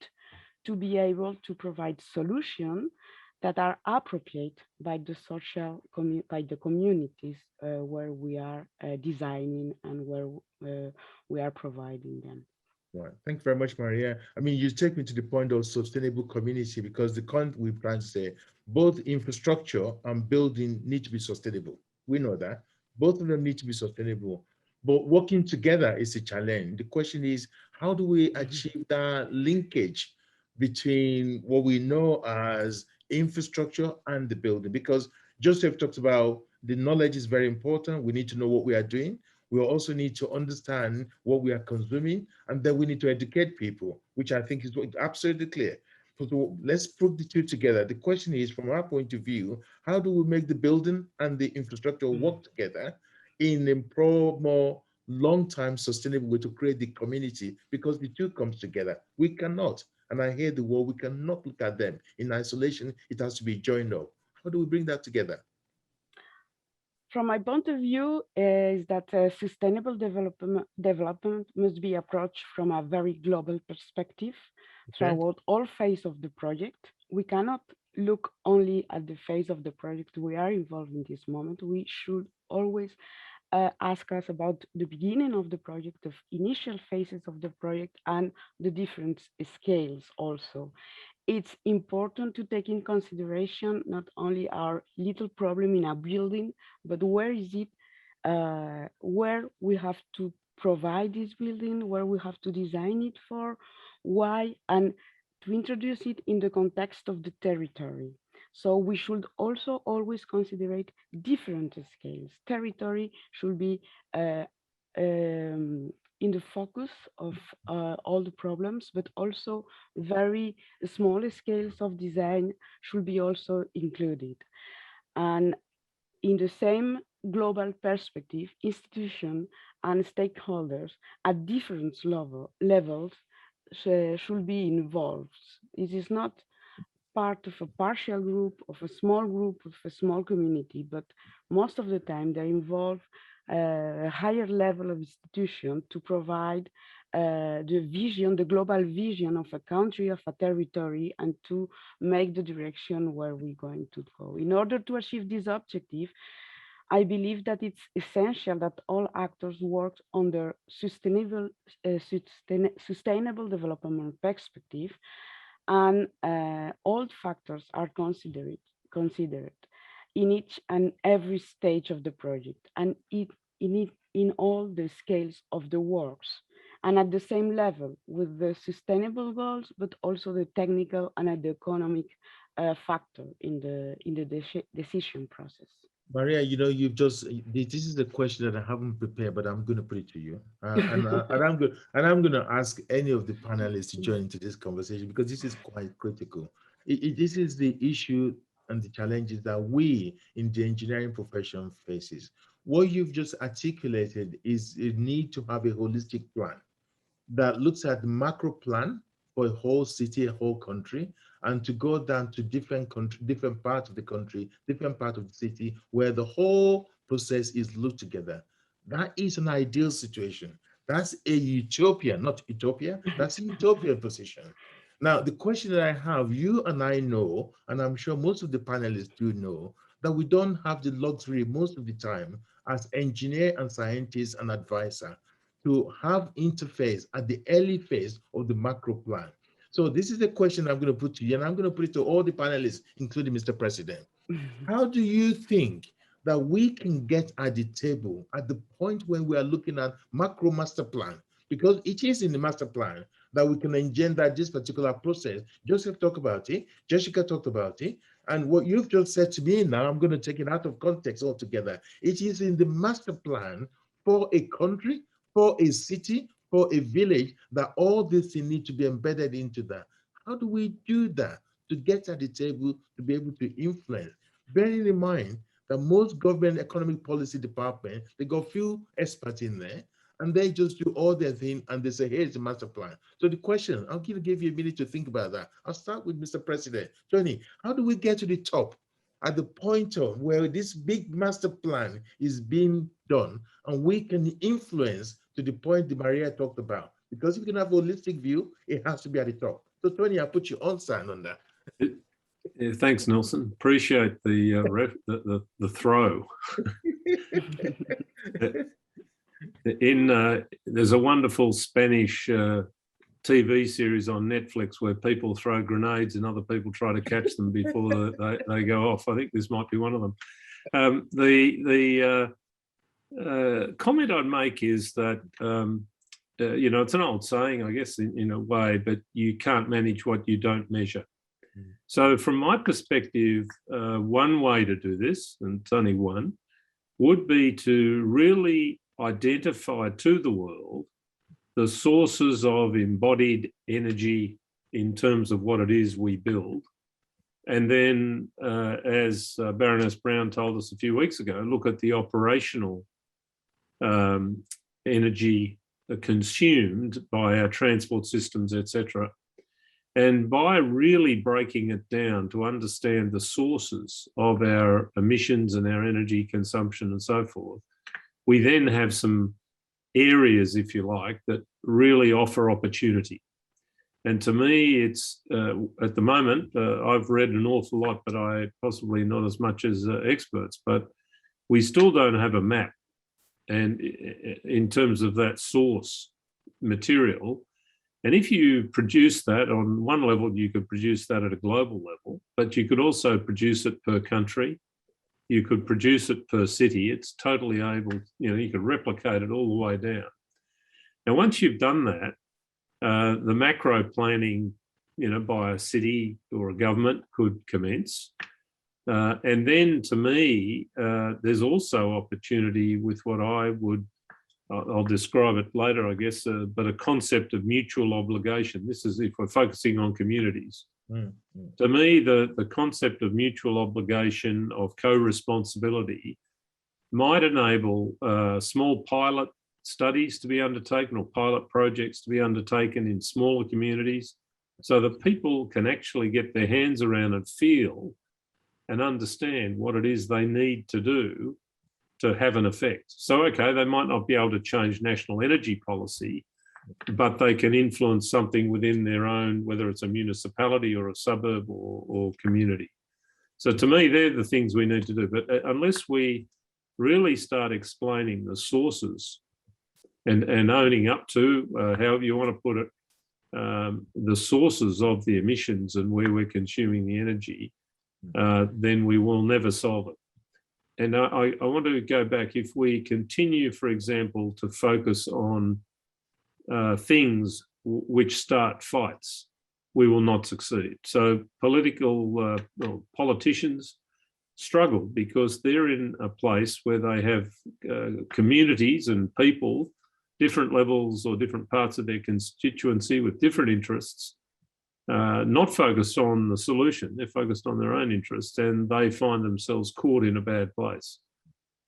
to be able to provide solutions that are appropriate by the by the communities where we are designing and where we are providing them. Right. Thank you very much, Maria. I mean, you take me to the point of sustainable community, because the content we plan to say both infrastructure and building need to be sustainable. We know that both of them need to be sustainable, but working together is a challenge. The question is, how do we achieve that linkage between what we know as infrastructure and the building? Because Joseph talks about the knowledge is very important. We need to know what we are doing. We also need to understand what we are consuming, and then we need to educate people, which I think is absolutely clear. So let's put the two together. The question is, from our point of view, how do we make the building and the infrastructure work together in a more long-term sustainable way to create the community? Because the two comes together. We cannot, and I hear the word, we cannot look at them in isolation. It has to be joined up. How do we bring that together? From my point of view, is that sustainable development must be approached from a very global perspective throughout all phases of the project. We cannot look only at the phase of the project we are involved in this moment. We should always ask us about the beginning of the project, the initial phases of the project, and the different scales also. It's important to take in consideration not only our little problem in a building, but where is it, where we have to provide this building, where we have to design it for, why, and to introduce it in the context of the territory. So we should also always consider different scales. Territory should be in the focus of all the problems, but also very small scales of design should be also included. And in the same global perspective, institutions and stakeholders at different levels should be involved. It is not part of a partial group, of a small community, but most of the time they involve a higher level of institution to provide the vision, the global vision of a country, of a territory, and to make the direction where we're going to go. In order to achieve this objective, I believe that it's essential that all actors work on their sustainable development perspective, and all factors are considered in each and every stage of the project, and in all the scales of the works, and at the same level with the sustainable goals, but also the technical and the economic factor in the decision process. Maria, this is a question that I haven't prepared, but I'm going to put it to you. And I'm going to ask any of the panelists to join into this conversation because this is quite critical. This is the issue and the challenges that we in the engineering profession faces. What you've just articulated is a need to have a holistic plan that looks at the macro plan for a whole city, a whole country, and to go down to different parts of the country, different parts of the city, where the whole process is looked together. That is an ideal situation. That's a utopia, not utopia. That's a utopian position. Now, the question that I have, you and I know, and I'm sure most of the panelists do know, that we don't have the luxury most of the time as engineer and scientist and advisor to have interface at the early phase of the macro plan. So this is the question I'm going to put to you, and I'm going to put it to all the panelists, including Mr. President. How do you think that we can get at the table at the point when we are looking at macro master plan? Because it is in the master plan that we can engender this particular process. Joseph talked about it, Jessica talked about it, and what you've just said to me now, I'm going to take it out of context altogether. It is in the master plan for a country, for a city, for a village, that all these things need to be embedded into that. How do we do that to get at the table to be able to influence? Bearing in mind that most government economic policy department, they got few experts in there, and they just do all their thing and they say, here's the master plan. So the question, I'll give you a minute to think about that. I'll start with Mr. President. Tony, how do we get to the top at the point of where this big master plan is being done and we can influence to the point that Maria talked about? Because if you can have a holistic view, it has to be at the top. So Tony, I'll put you on sign on that. Yeah, thanks, Nelson. Appreciate the throw. There's a wonderful Spanish TV series on Netflix where people throw grenades and other people try to catch them before they go off. I think this might be one of them. The comment I'd make is that it's an old saying, I guess, in a way, but you can't manage what you don't measure. So from my perspective, one way to do this, and it's only one, would be to really identify to the world the sources of embodied energy in terms of what it is we build. And then, as Baroness Brown told us a few weeks ago, look at the operational energy consumed by our transport systems, etc. And by really breaking it down to understand the sources of our emissions and our energy consumption and so forth, we then have some areas, if you like, that really offer opportunity. And to me, it's at the moment, I've read an awful lot, but I possibly not as much as experts, but we still don't have a map. And in terms of that source material, and if you produce that on one level, you could produce that at a global level, but you could also produce it per country. You could produce it per city. It's totally able, you could replicate it all the way down. Now, once you've done that, the macro planning, by a city or a government could commence. And then to me, there's also opportunity with what I'll describe it later, I guess, but a concept of mutual obligation. This is if we're focusing on communities. To me, the concept of mutual obligation, of co-responsibility, might enable small pilot studies to be undertaken or pilot projects to be undertaken in smaller communities so that people can actually get their hands around and feel and understand what it is they need to do to have an effect. So, okay, they might not be able to change national energy policy, but they can influence something within their own, whether it's a municipality or a suburb or community. So to me, they're the things we need to do. But unless we really start explaining the sources and owning up to, however you want to put it, the sources of the emissions and where we're consuming the energy, then we will never solve it. And I want to go back. If we continue, for example, to focus on things which start fights, we will not succeed. So politicians struggle because they're in a place where they have communities and people, different levels or different parts of their constituency with different interests, not focused on the solution, they're focused on their own interests, and they find themselves caught in a bad place.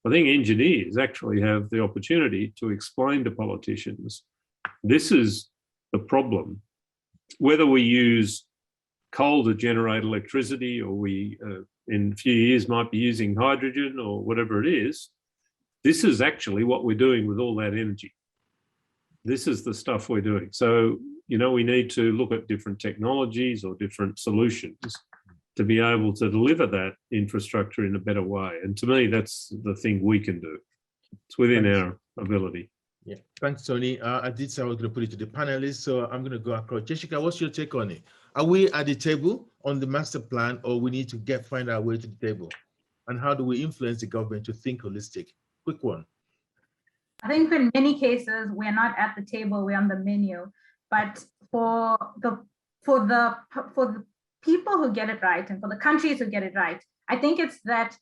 I think engineers actually have the opportunity to explain to politicians, this is the problem. Whether we use coal to generate electricity, or we in a few years might be using hydrogen or whatever it is, this is actually what we're doing with all that energy. This is the stuff we're doing. So, you know, we need to look at different technologies or different solutions to be able to deliver that infrastructure in a better way. And to me, that's the thing we can do. It's within our ability. Yeah, thanks, Tony. I did say I was going to put it to the panelists, so I'm going to go across. Jessica, what's your take on it? Are we at the table on the master plan, or we need to find our way to the table? And how do we influence the government to think holistic? Quick one. I think in many cases, we're not at the table, we're on the menu. But for the people who get it right, and for the countries who get it right, I think it's that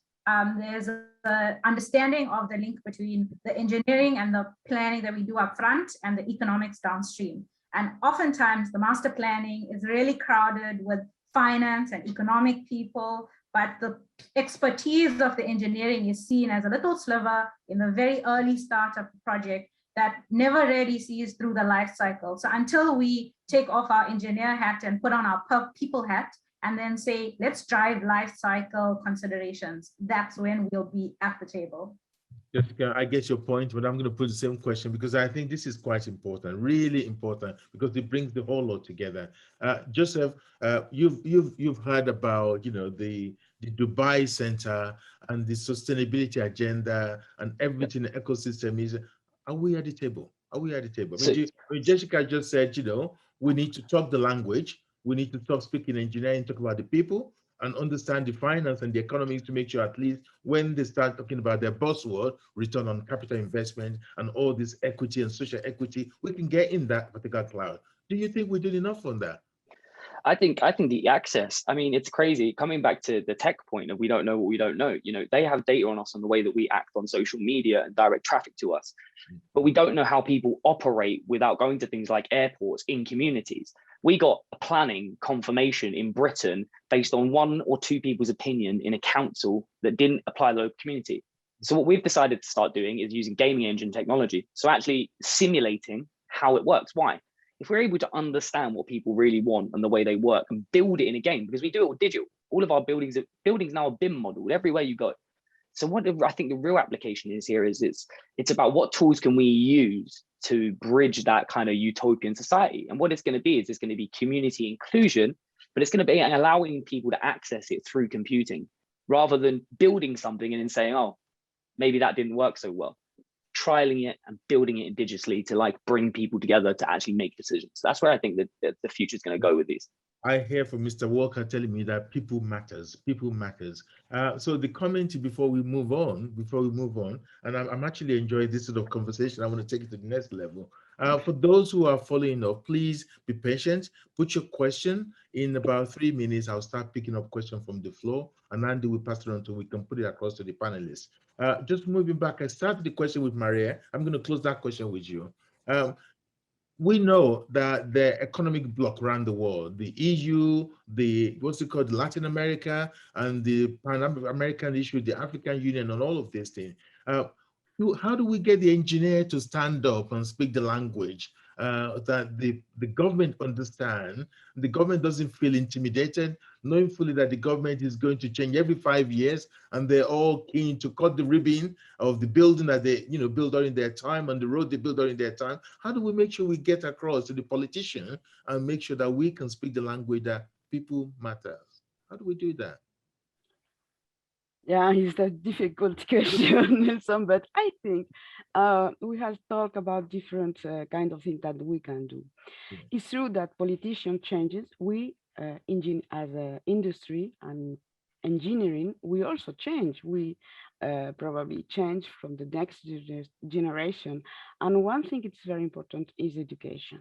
there's an understanding of the link between the engineering and the planning that we do up front and the economics downstream. And oftentimes the master planning is really crowded with finance and economic people, but the expertise of the engineering is seen as a little sliver in the very early start of the project that never really sees through the life cycle. So until we take off our engineer hat and put on our people hat and then say, let's drive life cycle considerations, that's when we'll be at the table. Jessica, I get your point, but I'm going to put the same question because I think this is quite important, really important, because it brings the whole lot together. Joseph, you've heard about, you know, the Dubai Center and the sustainability agenda and everything the ecosystem is. Are we at the table? Are we at the table? Jessica just said, you know, we need to talk the language. We need to stop speaking engineering, talk about the people, and understand the finance and the economics to make sure at least when they start talking about their buzzword, return on capital investment and all this equity and social equity, we can get in that particular cloud. Do you think we did enough on that? I think the access, I mean, it's crazy. Coming back to the tech point of we don't know what we don't know, you know, they have data on us on the way that we act on social media and direct traffic to us, but we don't know how people operate without going to things like airports in communities. We got a planning confirmation in Britain based on 1 or 2 people's opinion in a council that didn't apply to the local community. So what we've decided to start doing is using gaming engine technology. So actually simulating how it works. Why? If we're able to understand what people really want and the way they work and build it in a game, because we do it all digital, all of our buildings now are BIM modeled everywhere you go. So what I think the real application is here is it's about what tools can we use to bridge that kind of utopian society. And what it's going to be is it's going to be community inclusion, but it's going to be allowing people to access it through computing rather than building something and then saying, oh, maybe that didn't work so well. Trialing it and building it digitally to like bring people together to actually make decisions. So that's where I think that the future is going to go with these. I hear from Mr. Walker telling me that people matters. People matters. So the comment before we move on, and I'm actually enjoying this sort of conversation. I want to take it to the next level. For those who are following up, please be patient. Put your question in about 3 minutes. I'll start picking up questions from the floor, and Andy will pass it on so we can put it across to the panelists. Just moving back, I started the question with Maria. I'm going to close that question with you. We know that the economic bloc around the world, the EU, Latin America, and the Pan-American issue, the African Union, and all of these things. How do we get the engineer to stand up and speak the language that the government understand? The government doesn't feel intimidated, knowing fully that the government is going to change every 5 years, and they're all keen to cut the ribbon of the building that they build during their time and the road they build during their time. How do we make sure we get across to the politician and make sure that we can speak the language that people matter? How do we do that? Yeah, it's a difficult question, Nelson, but I think we have talked about different kind of things that we can do. Yeah. It's true that politician changes. We, as an industry and engineering, we also change. We probably change from the next generation. And one thing it's very important is education.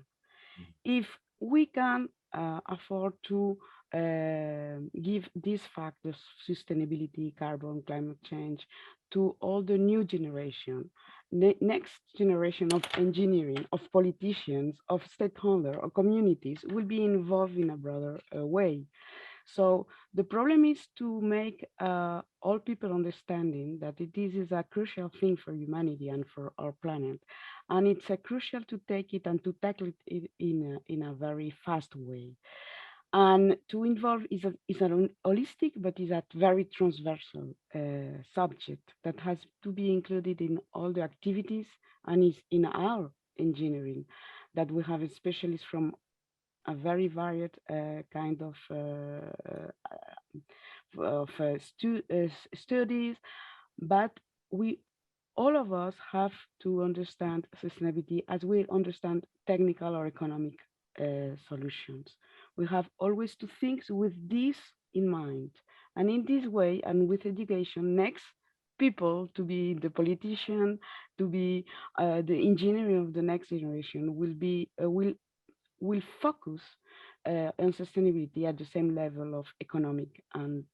If we can afford to give these factors, sustainability, carbon, climate change, to all the new generation, next generation of engineering, of politicians, of stakeholders or communities will be involved in a broader way. So the problem is to make all people understanding that this is a crucial thing for humanity and for our planet. And it's crucial to take it and to tackle it in a very fast way. And to involve is an holistic, but is a very transversal subject that has to be included in all the activities and is in our engineering, that we have specialists from a very varied kind of studies, but we all of us have to understand sustainability as we understand technical or economic solutions. We have always to think with this in mind, and in this way, and with education, next people to be the politician, to be the engineer of the next generation will focus on sustainability at the same level of economic and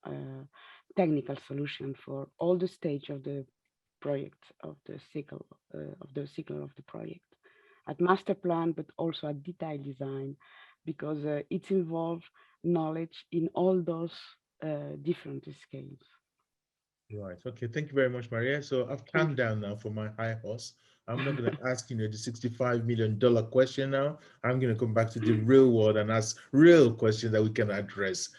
technical solution for all the stage of the project of the cycle of the project, at master plan, but also at detailed design, because it involves knowledge in all those different scales. Right. Okay. Thank you very much, Maria. So I've calmed down now for my high horse. I'm not going to ask, the $65 million question now. I'm going to come back to the real world and ask real questions that we can address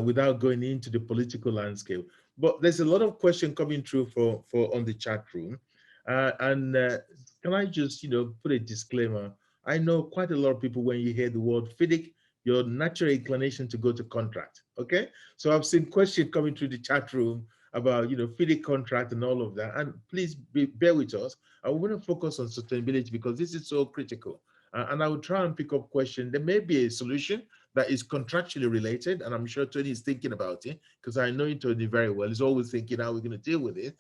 without going into the political landscape. But there's a lot of questions coming through for on the chat room. Can I just, put a disclaimer? I know quite a lot of people, when you hear the word FIDIC, your natural inclination to go to contract. Okay. So I've seen questions coming through the chat room about FIDIC contract and all of that, and please bear with us. I want to focus on sustainability because this is so critical, and I will try and pick up questions. There may be a solution that is contractually related, and I'm sure Tony is thinking about it, because I know Tony very well. He's always thinking how we're going to deal with it.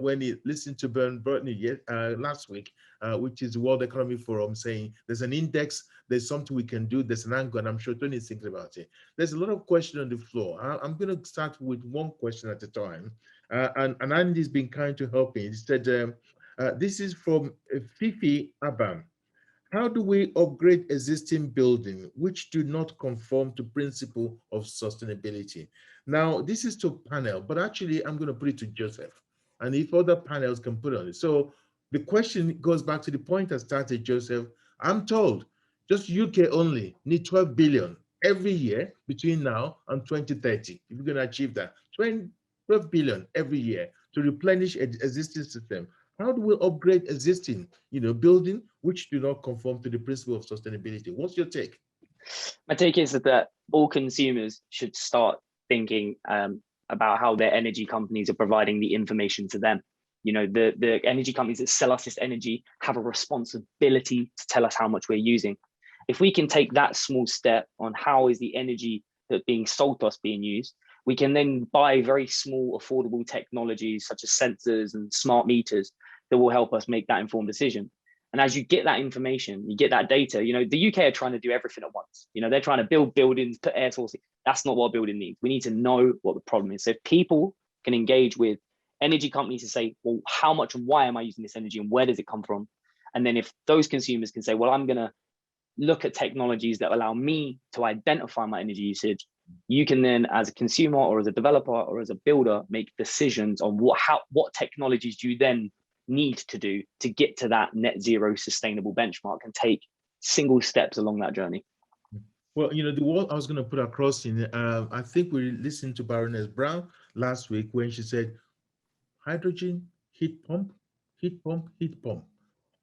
When he listened to Bernie last week, which is the World Economic Forum, saying there's an index, there's something we can do, there's an angle, and I'm sure Tony is thinking about it. There's a lot of questions on the floor. I'm going to start with one question at a time. And Andy's been kind to help me. He said, this is from Fifi Abam. How do we upgrade existing buildings which do not conform to principle of sustainability? Now, this is to panel, but actually I'm going to put it to Joseph, and if other panels can put on it. So the question goes back to the point I started, Joseph. I'm told just UK only need 12 billion every year between now and 2030. If you're going to achieve that, 12 billion every year to replenish existing system. How do we upgrade existing, building which do not conform to the principle of sustainability? What's your take? My take is that all consumers should start thinking about how their energy companies are providing the information to them. The energy companies that sell us this energy have a responsibility to tell us how much we're using. If we can take that small step on how is the energy that's being sold to us being used, we can then buy very small, affordable technologies such as sensors and smart meters that will help us make that informed decision. And as you get that information, you get that data, the UK are trying to do everything at once. They're trying to build buildings, put air sources. That's not what a building needs. We need to know what the problem is. So if people can engage with energy companies to say, well, how much and why am I using this energy and where does it come from? And then if those consumers can say, well, I'm going to look at technologies that allow me to identify my energy usage, you can then, as a consumer or as a developer or as a builder, make decisions on what technologies do you then need to do to get to that net zero sustainable benchmark and take single steps along that journey. Well, the word I was going to put across in, I think we listened to Baroness Brown last week when she said, hydrogen, heat pump, heat pump, heat pump.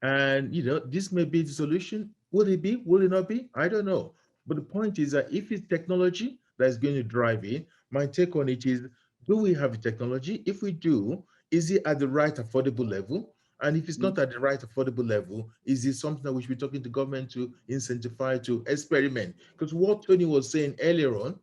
And, this may be the solution. Will it be? Will it not be? I don't know. But the point is that if it's technology that is going to drive it, my take on it is, do we have the technology? If we do, is it at the right affordable level? And if it's not at the right affordable level, is it something that we should be talking to government to incentivize, to experiment? Because what Tony was saying earlier on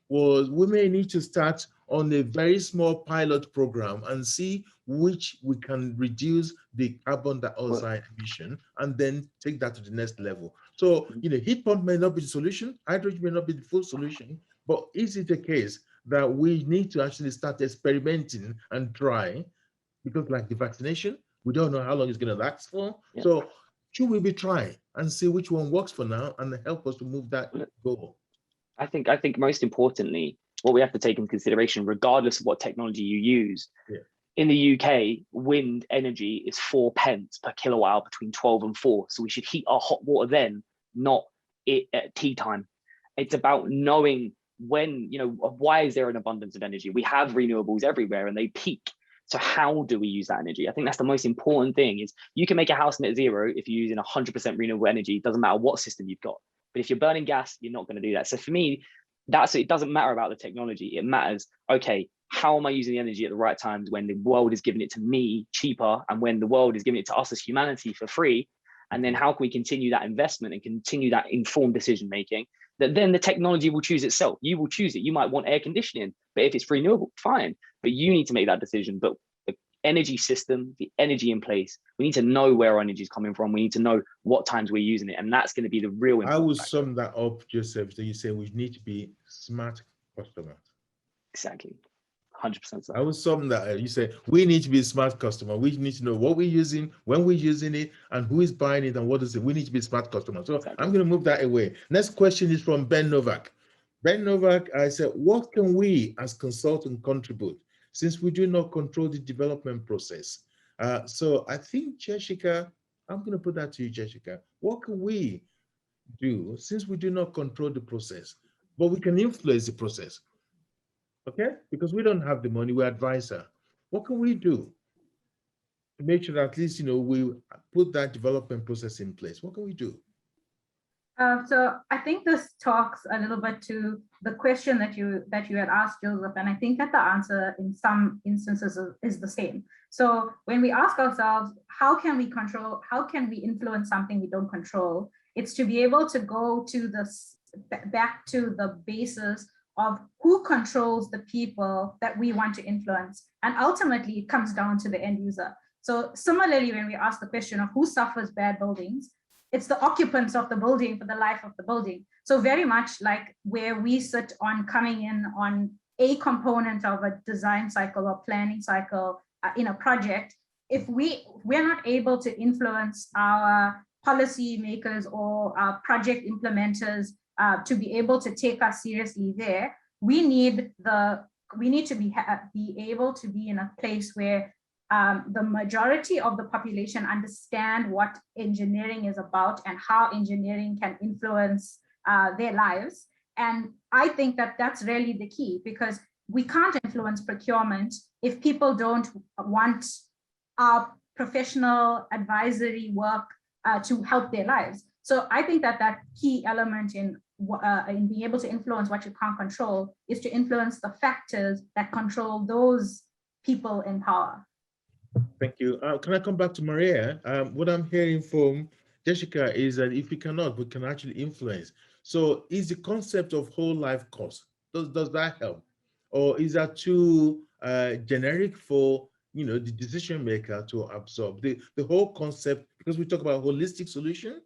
was we may need to start on a very small pilot program and see which we can reduce the carbon dioxide emission and then take that to the next level. So, heat pump may not be the solution, hydrogen may not be the full solution, But is it a case that we need to actually start experimenting and try? Because like the vaccination, we don't know how long it's going to last for. Yeah. So should we be trying and see which one works for now and help us to move that goal? I think most importantly, what we have to take into consideration, regardless of what technology you use, in the UK, wind energy is 4 pence per kilowatt hour between 12 and 4. So we should heat our hot water then, not at tea time. It's about knowing when, why is there an abundance of energy? We have renewables everywhere and they peak. So how do we use that energy? I think that's the most important thing. Is you can make a house net zero if you're using 100% renewable energy. It doesn't matter what system you've got. But if you're burning gas, you're not going to do that. So for me, it doesn't matter about the technology. It matters, okay, how am I using the energy at the right times when the world is giving it to me cheaper and when the world is giving it to us as humanity for free? And then how can we continue that investment and continue that informed decision making? That then the technology will choose itself. You will choose it. You might want air conditioning, but if it's renewable, fine. But you need to make that decision. But the energy system, the energy in place, we need to know where our energy is coming from. We need to know what times we're using it. And that's going to be the real important I will factor. sum that up, Joseph. So you say we need to be smart customers. Exactly. 100% so. I will sum that up. You say we need to be a smart customer. We need to know what we're using, when we're using it, and who is buying it and what is it. We need to be smart customers. So exactly. I'm going to move that away. Next question is from Ben Novak. Ben Novak, I said, what can we as consultants contribute since we do not control the development process? So I think, Jessica, I'm going to put that to you, Jessica. What can we do since we do not control the process, but we can influence the process? Okay, because we don't have the money, we're advisor. What can we do to make sure that at least we put that development process in place? What can we do? So I think this talks a little bit to the question that you had asked, Joseph, and I think that the answer in some instances is the same. So when we ask ourselves, how can we influence something we don't control? It's to be able to go to back to the basis of who controls the people that we want to influence. And ultimately, it comes down to the end user. So similarly, when we ask the question of who suffers bad buildings, it's the occupants of the building for the life of the building. So very much like where we sit on coming in on a component of a design cycle or planning cycle in a project, if we're not able to influence our policy makers or our project implementers to be able to take us seriously there, we need to be able to be in a place where the majority of the population understand what engineering is about and how engineering can influence their lives. And I think that that's really the key, because we can't influence procurement if people don't want our professional advisory work to help their lives. So I think that key element in being able to influence what you can't control is to influence the factors that control those people in power. Thank you. Can I come back to Maria? What I'm hearing from Jessica is that if we cannot, we can actually influence. So is the concept of whole life cost, does that help? Or is that too generic for the decision maker to absorb? The whole concept, because we talk about holistic solution,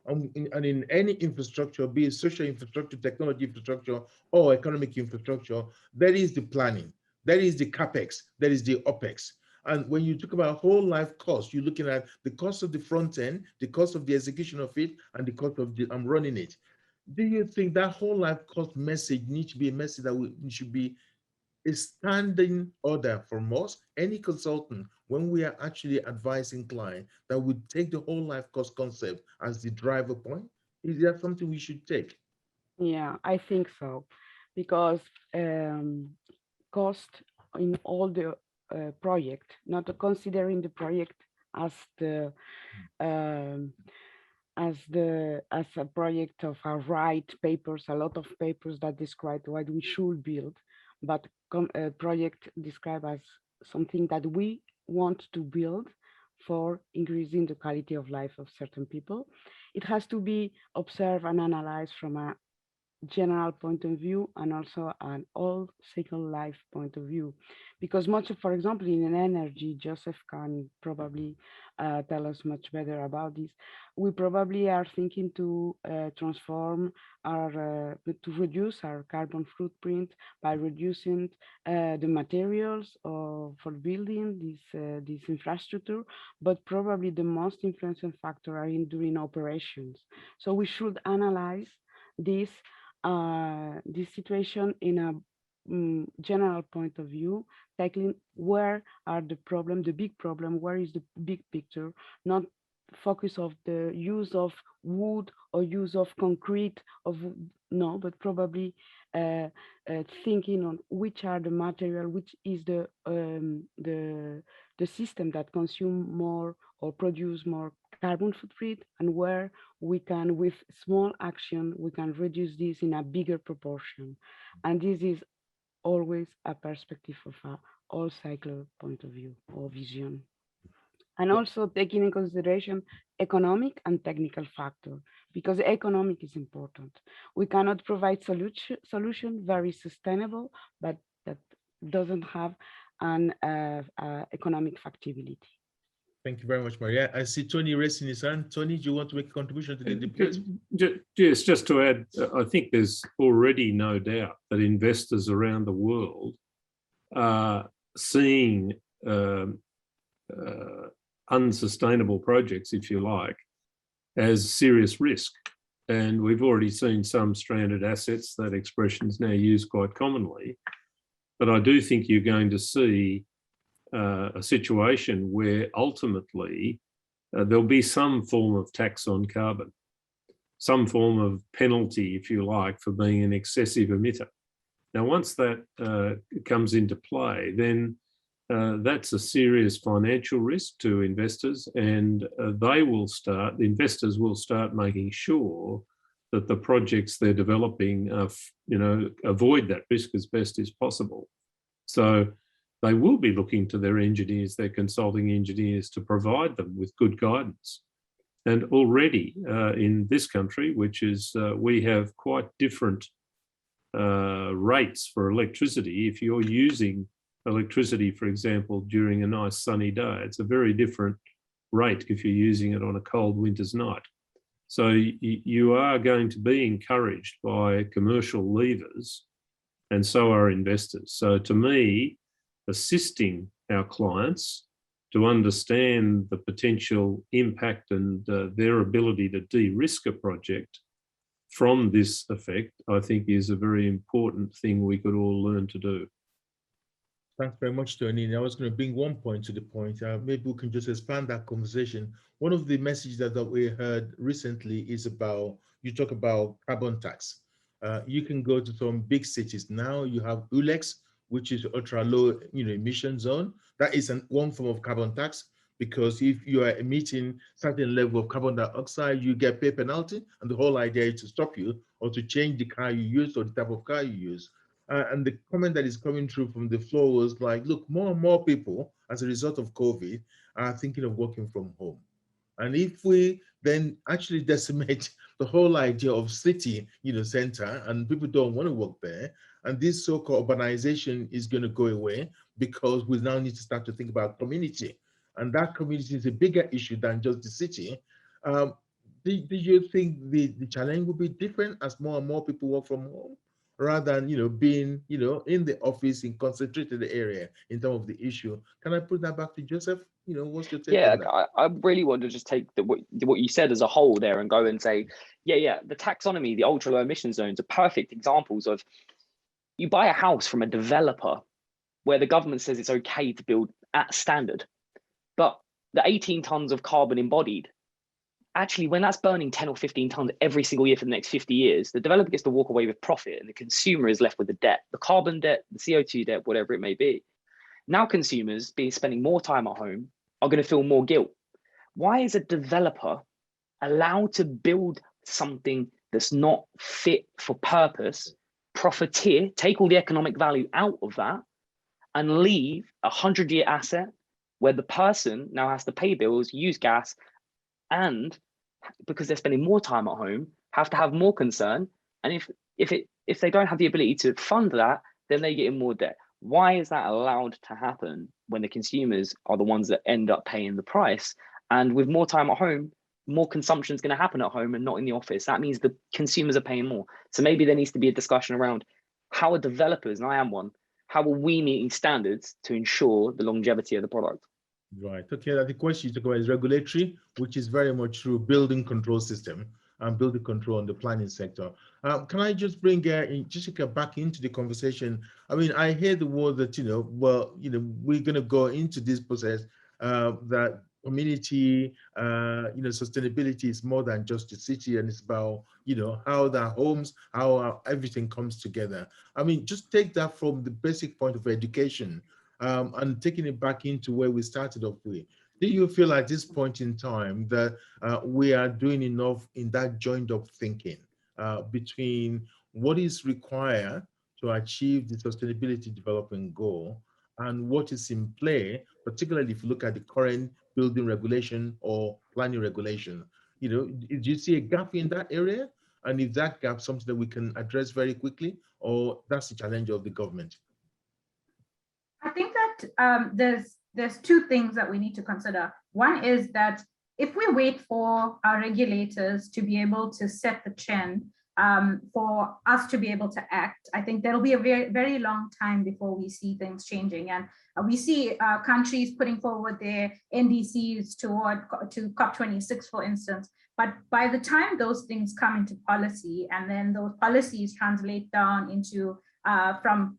and in any infrastructure, be it social infrastructure, technology infrastructure, or economic infrastructure, there is the planning, there is the capex, there is the opex. And when you talk about whole life cost, you're looking at the cost of the front end, the cost of the execution of it, and the cost of I'm running it. Do you think that whole life cost message needs to be a message that should be a standing order from us, any consultant, when we are actually advising clients, that would take the whole life cost concept as the driver point? Is that something we should take? Yeah, I think so, because cost in all the project, not considering the project as a project of a write papers, a lot of papers that describe what we should build, but a project described as something that we want to build for increasing the quality of life of certain people. It has to be observed and analyzed from a general point of view and also an all cycle life point of view. Because much of, for example, in an energy, Joseph can probably tell us much better about this. We probably are thinking to transform our, to reduce our carbon footprint by reducing the materials for building this infrastructure, but probably the most influential factor are in during operations. So we should analyze this situation in a general point of view, tackling where are the problem, the big problem, where is the big picture, not focus of the use of wood or use of concrete no, but probably thinking on which are the material, which is the system that consume more or produce more carbon footprint, and where we can, with small action, we can reduce this in a bigger proportion. And this is always a perspective of a all cycle point of view or vision. And also taking in consideration economic and technical factor, because economic is important. We cannot provide solution very sustainable, but that doesn't have an economic factibility. Thank you very much, Maria. I see Tony raising his hand. Tony, do you want to make a contribution to the debate? Yes, just to add, I think there's already no doubt that investors around the world are seeing unsustainable projects, if you like, as serious risk. And we've already seen some stranded assets. That expression is now used quite commonly. But I do think you're going to see a situation where ultimately there'll be some form of tax on carbon, some form of penalty, if you like, for being an excessive emitter. Now, once that comes into play, then that's a serious financial risk to investors, and the investors will start making sure that the projects they're developing, avoid that risk as best as possible. So they will be looking to their engineers, their consulting engineers, to provide them with good guidance. And already in this country, which is, we have quite different rates for electricity. If you're using electricity, for example, during a nice sunny day, it's a very different rate if you're using it on a cold winter's night. So you are going to be encouraged by commercial levers, and so are investors. So to me, assisting our clients to understand the potential impact and their ability to de-risk a project from this effect, I think is a very important thing we could all learn to do. Thanks very much, Tony. I was going to bring one point to the point. Maybe we can just expand that conversation. One of the messages that we heard recently is about, you talk about carbon tax. You can go to some big cities now. You have ULEX, which is ultra low emission zone. That is one form of carbon tax, because if you are emitting certain level of carbon dioxide, you get pay penalty. And the whole idea is to stop you or to change the car you use or the type of car you use. And the comment that is coming through from the floor was like, look, more and more people, as a result of COVID, are thinking of working from home. And if we then actually decimate the whole idea of city, center, and people don't want to work there, and this so-called urbanization is going to go away, because we now need to start to think about community. And that community is a bigger issue than just the city. Do you think the challenge will be different as more and more people work from home, rather than being in the office in concentrated area in terms of the issue? Can I put that back to Joseph? What's your take on that? I really want to just take what you said as a whole there and go and say, the taxonomy, the ultra low emission zones are perfect examples of, you buy a house from a developer where the government says it's okay to build at standard, but the 18 tons of carbon embodied, actually, when that's burning 10 or 15 tons every single year for the next 50 years, the developer gets to walk away with profit and the consumer is left with the debt, the carbon debt, the CO2 debt, whatever it may be. Now consumers, spending more time at home, are going to feel more guilt. Why is a developer allowed to build something that's not fit for purpose, profiteer, take all the economic value out of that, and leave a 100-year asset where the person now has to pay bills, use gas, and because they're spending more time at home, have to have more concern? And if if they don't have the ability to fund that, then they get in more debt. Why is that allowed to happen when the consumers are the ones that end up paying the price? And with more time at home, more consumption is going to happen at home and not in the office. That means the consumers are paying more. So maybe there needs to be a discussion around how are developers, and I am one, how are we meeting standards to ensure the longevity of the product? Right. Okay. The question you talk about is regulatory, which is very much through building control system and building control on the planning sector. Can I just bring Jessica back into the conversation? I mean, I hear the word that, we're going to go into this process that community, sustainability is more than just the city, and it's about, how the homes, how everything comes together. I mean, just take that from the basic point of education. And taking it back into where we started off with, do you feel at this point in time that we are doing enough in that joined up thinking between what is required to achieve the sustainability development goal and what is in play, particularly if you look at the current building regulation or planning regulation? Do you see a gap in that area? And is that gap something that we can address very quickly, or that's the challenge of the government? I think that there's two things that we need to consider. One is that if we wait for our regulators to be able to set the trend for us to be able to act, I think there'll be a very, very long time before we see things changing. And we see countries putting forward their NDCs to COP26, for instance. But by the time those things come into policy, and then those policies translate down into from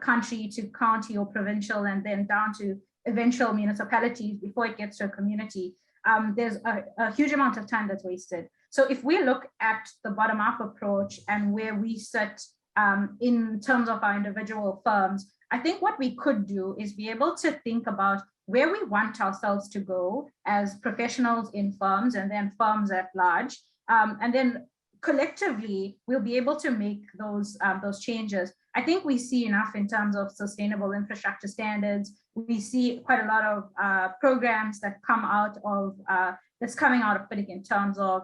country to county or provincial, and then down to eventual municipalities before it gets to a community, there's a huge amount of time that's wasted. So if we look at the bottom-up approach and where we sit in terms of our individual firms, I think what we could do is be able to think about where we want ourselves to go as professionals in firms and then firms at large, and then collectively we'll be able to make those changes. I think we see enough in terms of sustainable infrastructure standards. We see quite a lot of programs that come out of that's coming out of FIDIC in terms of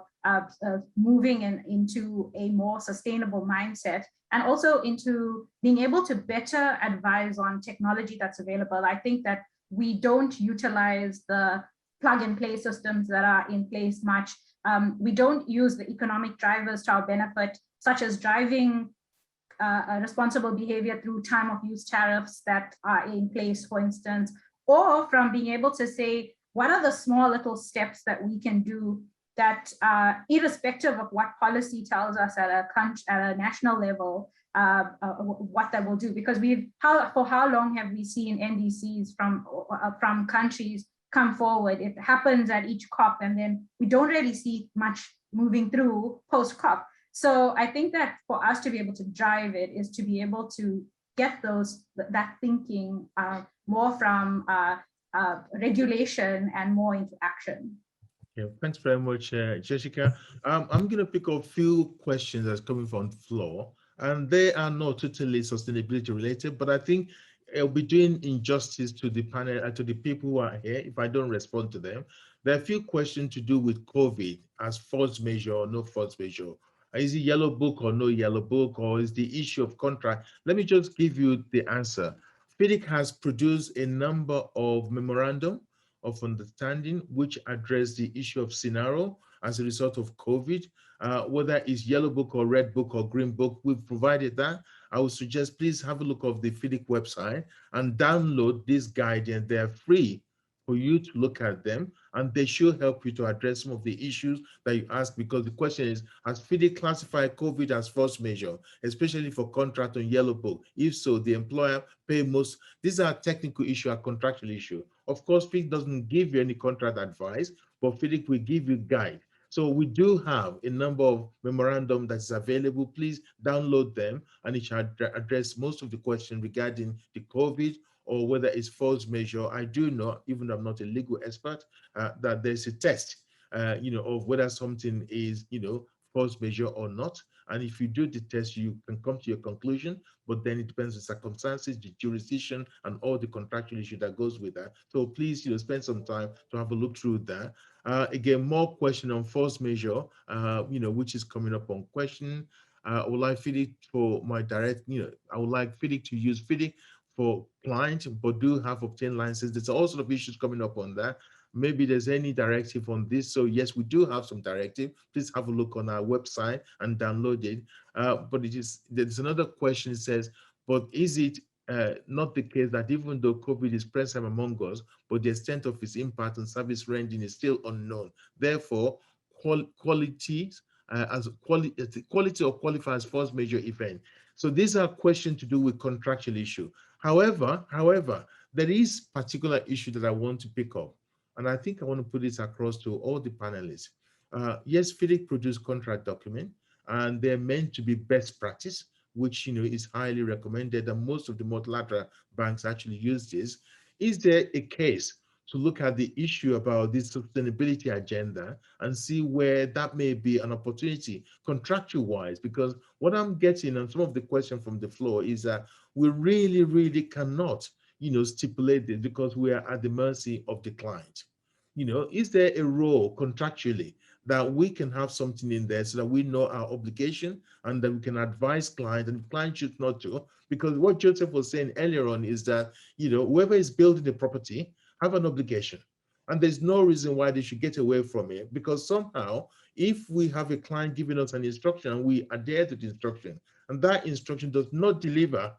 moving into a more sustainable mindset, and also into being able to better advise on technology that's available. I think that we don't utilize the plug and play systems that are in place much. We don't use the economic drivers to our benefit, such as driving a responsible behavior through time of use tariffs that are in place, for instance, or from being able to say, what are the small little steps that we can do that, irrespective of what policy tells us at a national level, what that will do? Because for how long have we seen NDCs from countries come forward? It happens at each COP, and then we don't really see much moving through post-COP. So I think that for us to be able to drive it is to be able to get that thinking more from regulation and more into action. Yeah, thanks very much, Jessica. I'm going to pick up a few questions that's coming from the floor, and they are not totally sustainability related, but I think it'll be doing injustice to the panel and to the people who are here if I don't respond to them. There are a few questions to do with COVID as force majeure or no force majeure. Is it yellow book or no yellow book, or is the issue of contract? Let me just give you the answer. FIDIC has produced a number of memorandum of understanding which address the issue of scenario as a result of COVID, whether it's yellow book or red book or green book. We've provided that. I would suggest please have a look of the FIDIC website and download this guidance. They're free for you to look at them, and they should help you to address some of the issues that you ask, because the question is, has FIDIC classified COVID as force majeure, especially for contract on yellow book? If so, the employer pay most. These are technical issue, a contractual issue. Of course, FIDIC doesn't give you any contract advice, but FIDIC will give you guide. So we do have a number of memorandum that's available. Please download them, and it shall address most of the questions regarding the COVID or whether it's force majeure. I do know, even though I'm not a legal expert, that there's a test, of whether something is, force majeure or not. And if you do the test, you can come to your conclusion, but then it depends on circumstances, the jurisdiction, and all the contractual issue that goes with that. So please, spend some time to have a look through that. Again, more question on force majeure, which is coming up on question. I would like FIDIC for my direct, I would like FIDIC to use FIDIC for clients, but do have obtained licenses. There's all sort of issues coming up on that. Maybe there's any directive on this. So yes, we do have some directive. Please have a look on our website and download it. But there's another question. It says, but is it not the case that even though COVID is present among us, but the extent of its impact on service rendering is still unknown? Therefore, quality or qualify as force major event. So these are questions to do with contractual issue. However, there is particular issue that I want to pick up, and I think I want to put this across to all the panelists. Yes, FIDIC produced contract document, and they're meant to be best practice, which is highly recommended, and most of the multilateral banks actually use this. Is there a case to look at the issue about this sustainability agenda and see where that may be an opportunity contractual wise? Because what I'm getting on some of the questions from the floor is that we really cannot, stipulate this because we are at the mercy of the client. Is there a role contractually that we can have something in there so that we know our obligation and that we can advise clients, and clients should not to? Because what Joseph was saying earlier on is that, whoever is building the property have an obligation, and there's no reason why they should get away from it, because somehow if we have a client giving us an instruction and we adhere to the instruction, and that instruction does not deliver,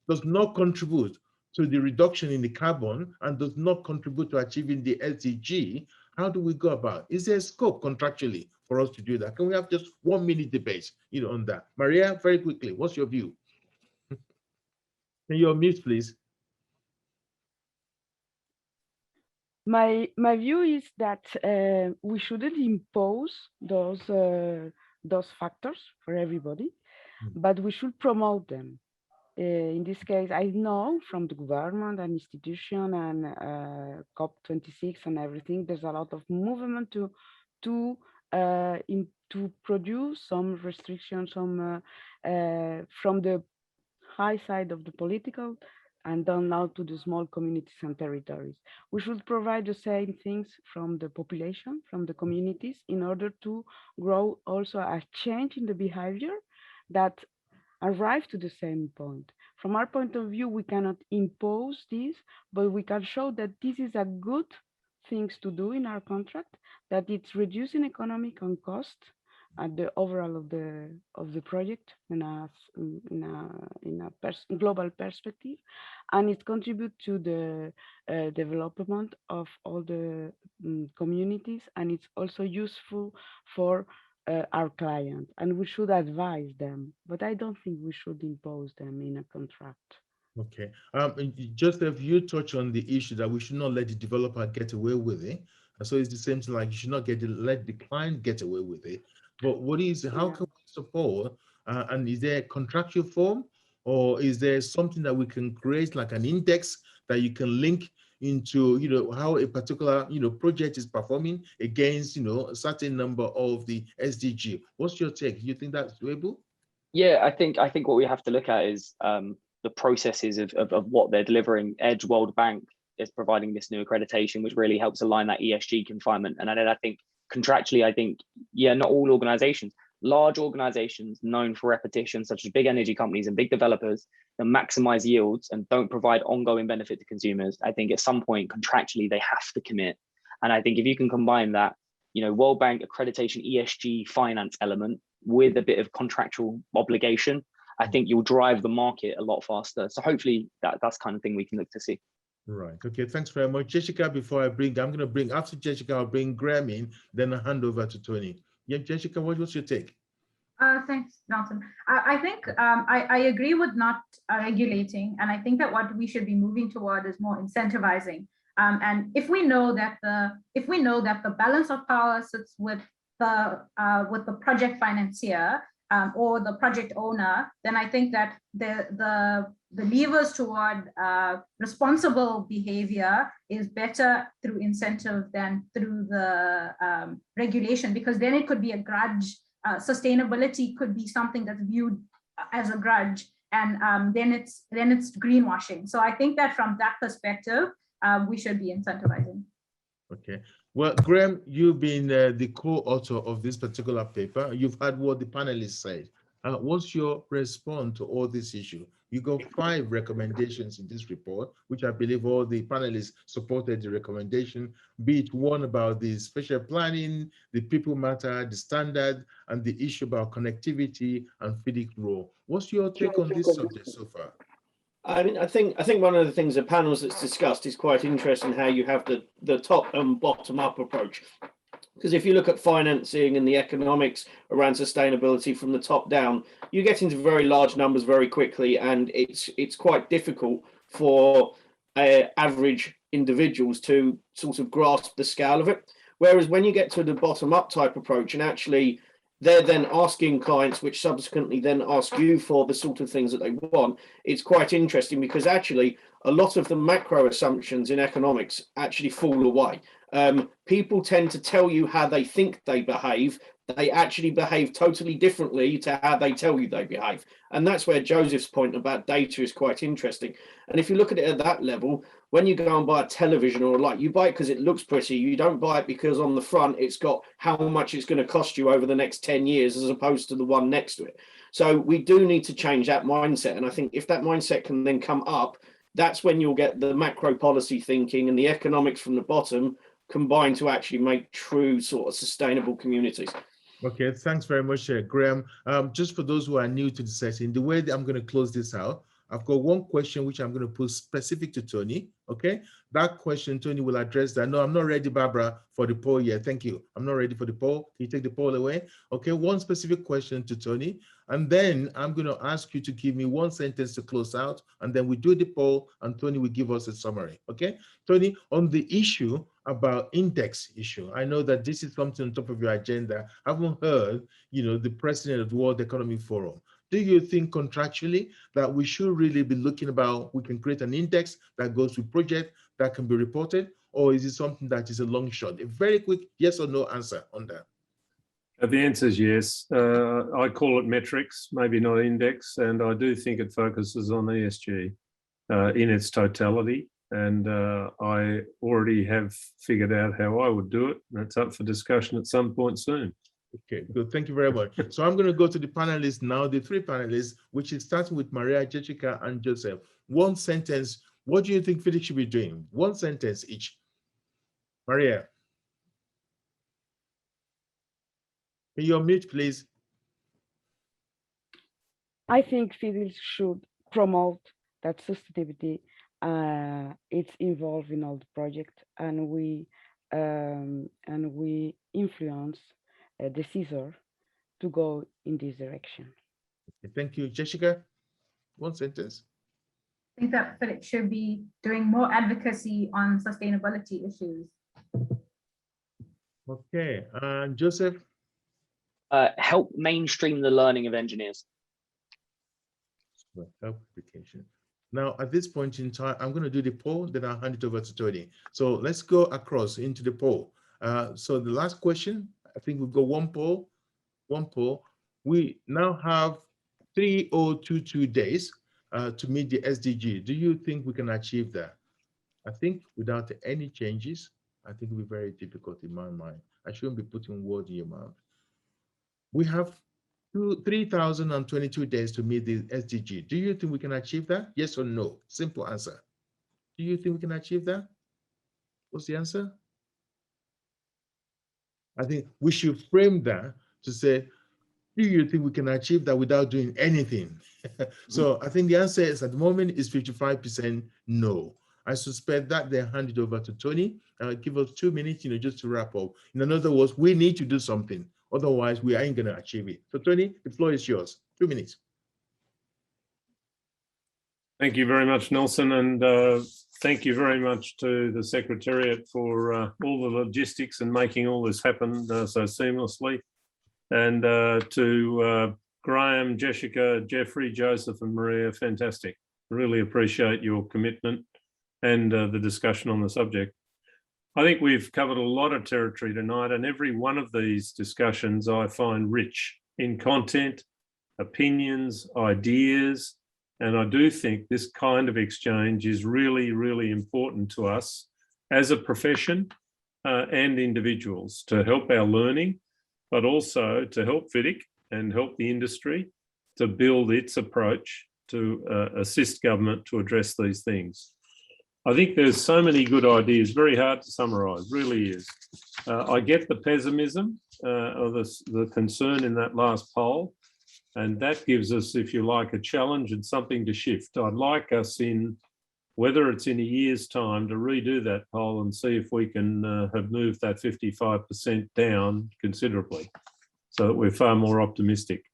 does not contribute to the reduction in the carbon, and does not contribute to achieving the SDG, how do we go about? Is there a scope contractually for us to do that? Can we have just 1 minute debate, on that? Maria, very quickly, what's your view? Can you unmute, please? My view is that we shouldn't impose those factors for everybody, but we should promote them. In this case, I know from the government and institution and COP26 and everything, there's a lot of movement to produce some restrictions from the high side of the political and down now to the small communities and territories. We should provide the same things from the population, from the communities, in order to grow also a change in the behavior that arrive to the same point. From our point of view, we cannot impose this, but we can show that this is a good things to do in our contract, that it's reducing economic and cost at the overall of the project in a global perspective, and it contributes to the development of all the communities, and it's also useful for our client, and we should advise them, but I don't think we should impose them in a contract. Okay, Joseph, you touch on the issue that we should not let the developer get away with it. So it's the same thing, like you should not let the client get away with it. But how can we support, and is there a contractual form, or is there something that we can create, like an index that you can link into, how a particular, project is performing against, a certain number of the SDG? What's your take? You think that's doable? Yeah, I think what we have to look at is the processes of what they're delivering. Edge World Bank is providing this new accreditation, which really helps align that ESG confinement. And I think contractually, yeah, not all organizations, large organizations known for repetition, such as big energy companies and big developers, that maximize yields and don't provide ongoing benefit to consumers. I think at some point contractually they have to commit. And I think if you can combine that, World Bank accreditation, ESG finance element with a bit of contractual obligation, I think you'll drive the market a lot faster. So hopefully that's kind of thing we can look to see. Right. Okay. Thanks very much, Jessica. Before after Jessica, I'll bring Graham in, then I'll hand over to Tony. Yeah, Jessica, what's your take? Thanks, Nelson. I think I agree with not regulating, and I think that what we should be moving toward is more incentivizing. And if we know that the balance of power sits with the project financier or the project owner, then I think that the levers toward responsible behavior is better through incentive than through the regulation, because then it could be a grudge. Sustainability could be something that's viewed as a grudge, and then it's greenwashing. So I think that from that perspective, we should be incentivizing. Okay. Well, Graham, you've been the co-author of this particular paper. You've heard what the panelists said. What's your response to all this issue? You got 5 recommendations in this report, which I believe all the panelists supported the recommendation, be it one about the spatial planning, the people matter, the standard, and the issue about connectivity and FIDIC role. What's your take on this subject so far? I mean, I think one of the things the panels that's discussed is quite interesting, how you have the top and bottom up approach. Because if you look at financing and the economics around sustainability from the top down, you get into very large numbers very quickly, and it's quite difficult for average individuals to sort of grasp the scale of it. Whereas when you get to the bottom up type approach, and actually they're then asking clients, which subsequently then ask you for the sort of things that they want, it's quite interesting, because actually a lot of the macro assumptions in economics actually fall away. People tend to tell you how they think they behave. They actually behave totally differently to how they tell you they behave. And that's where Joseph's point about data is quite interesting. And if you look at it at that level, when you go and buy a television or a light, you buy it because it looks pretty. You don't buy it because on the front it's got how much it's going to cost you over the next 10 years as opposed to the one next to it. So we do need to change that mindset. And I think if that mindset can then come up, that's when you'll get the macro policy thinking and the economics from the bottom combined to actually make true sort of sustainable communities. Okay, thanks very much, Graham. Just for those who are new to the session, the way that I'm going to close this out, I've got one question which I'm going to put specific to Tony. Okay, that question Tony will address that. No, I'm not ready, Barbara, for the poll yet. Thank you. I'm not ready for the poll. Can you take the poll away? Okay, one specific question to Tony, and then I'm going to ask you to give me one sentence to close out, and then we do the poll, and Tony will give us a summary. Okay, Tony, on the issue about index issue, I know that this is something on top of your agenda. I haven't heard, the president of the World Economic Forum. Do you think contractually that we should really be looking about, we can create an index that goes with project that can be reported, or is it something that is a long shot? A very quick yes or no answer on that. The answer is yes. I call it metrics, maybe not index, and I do think it focuses on ESG in its totality. And I already have figured out how I would do it. That's up for discussion at some point soon. Okay, good. Thank you very much. So I'm going to go to the panelists now, the 3 panelists, which is starting with Maria, Jessica, and Joseph. One sentence. What do you think FIDIC should be doing? One sentence each. Maria. Can you unmute, please? I think FIDIC should promote that sustainability. It's involved in all the project, and we influence the Caesar to go in this direction. Thank you, Jessica. One sentence. I think that FIDIC should be doing more advocacy on sustainability issues. Okay, and Joseph? Help mainstream the learning of engineers. Help application. Now, at this point in time, I'm going to do the poll, then I'll hand it over to Tony. So let's go across into the poll. So the last question, I think we've got one poll. We now have 3022 days to meet the SDG. Do you think we can achieve that? I think without any changes, I think it will be very difficult in my mind. I shouldn't be putting words in your mouth. We have 3,022 days to meet the SDG. Do you think we can achieve that? Yes or no? Simple answer. Do you think we can achieve that? What's the answer? I think we should frame that to say, do you think we can achieve that without doing anything? So I think the answer is at the moment is 55% no. I suspect that they hand it over to Tony. Give us 2 minutes, just to wrap up. In other words, we need to do something. Otherwise, we ain't going to achieve it. So, Tony, the floor is yours. 2 minutes. Thank you very much, Nelson. And thank you very much to the Secretariat for all the logistics and making all this happen so seamlessly. And to Graham, Jessica, Jeffrey, Joseph, and Maria, fantastic. Really appreciate your commitment and the discussion on the subject. I think we've covered a lot of territory tonight, and every one of these discussions I find rich in content, opinions, ideas, and I do think this kind of exchange is really, really important to us as a profession and individuals to help our learning, but also to help FIDIC and help the industry to build its approach to assist government to address these things. I think there's so many good ideas, very hard to summarise, really is. I get the pessimism or the concern in that last poll, and that gives us, if you like, a challenge and something to shift. I'd like us in, whether it's in a year's time, to redo that poll and see if we can have moved that 55% down considerably so that we're far more optimistic.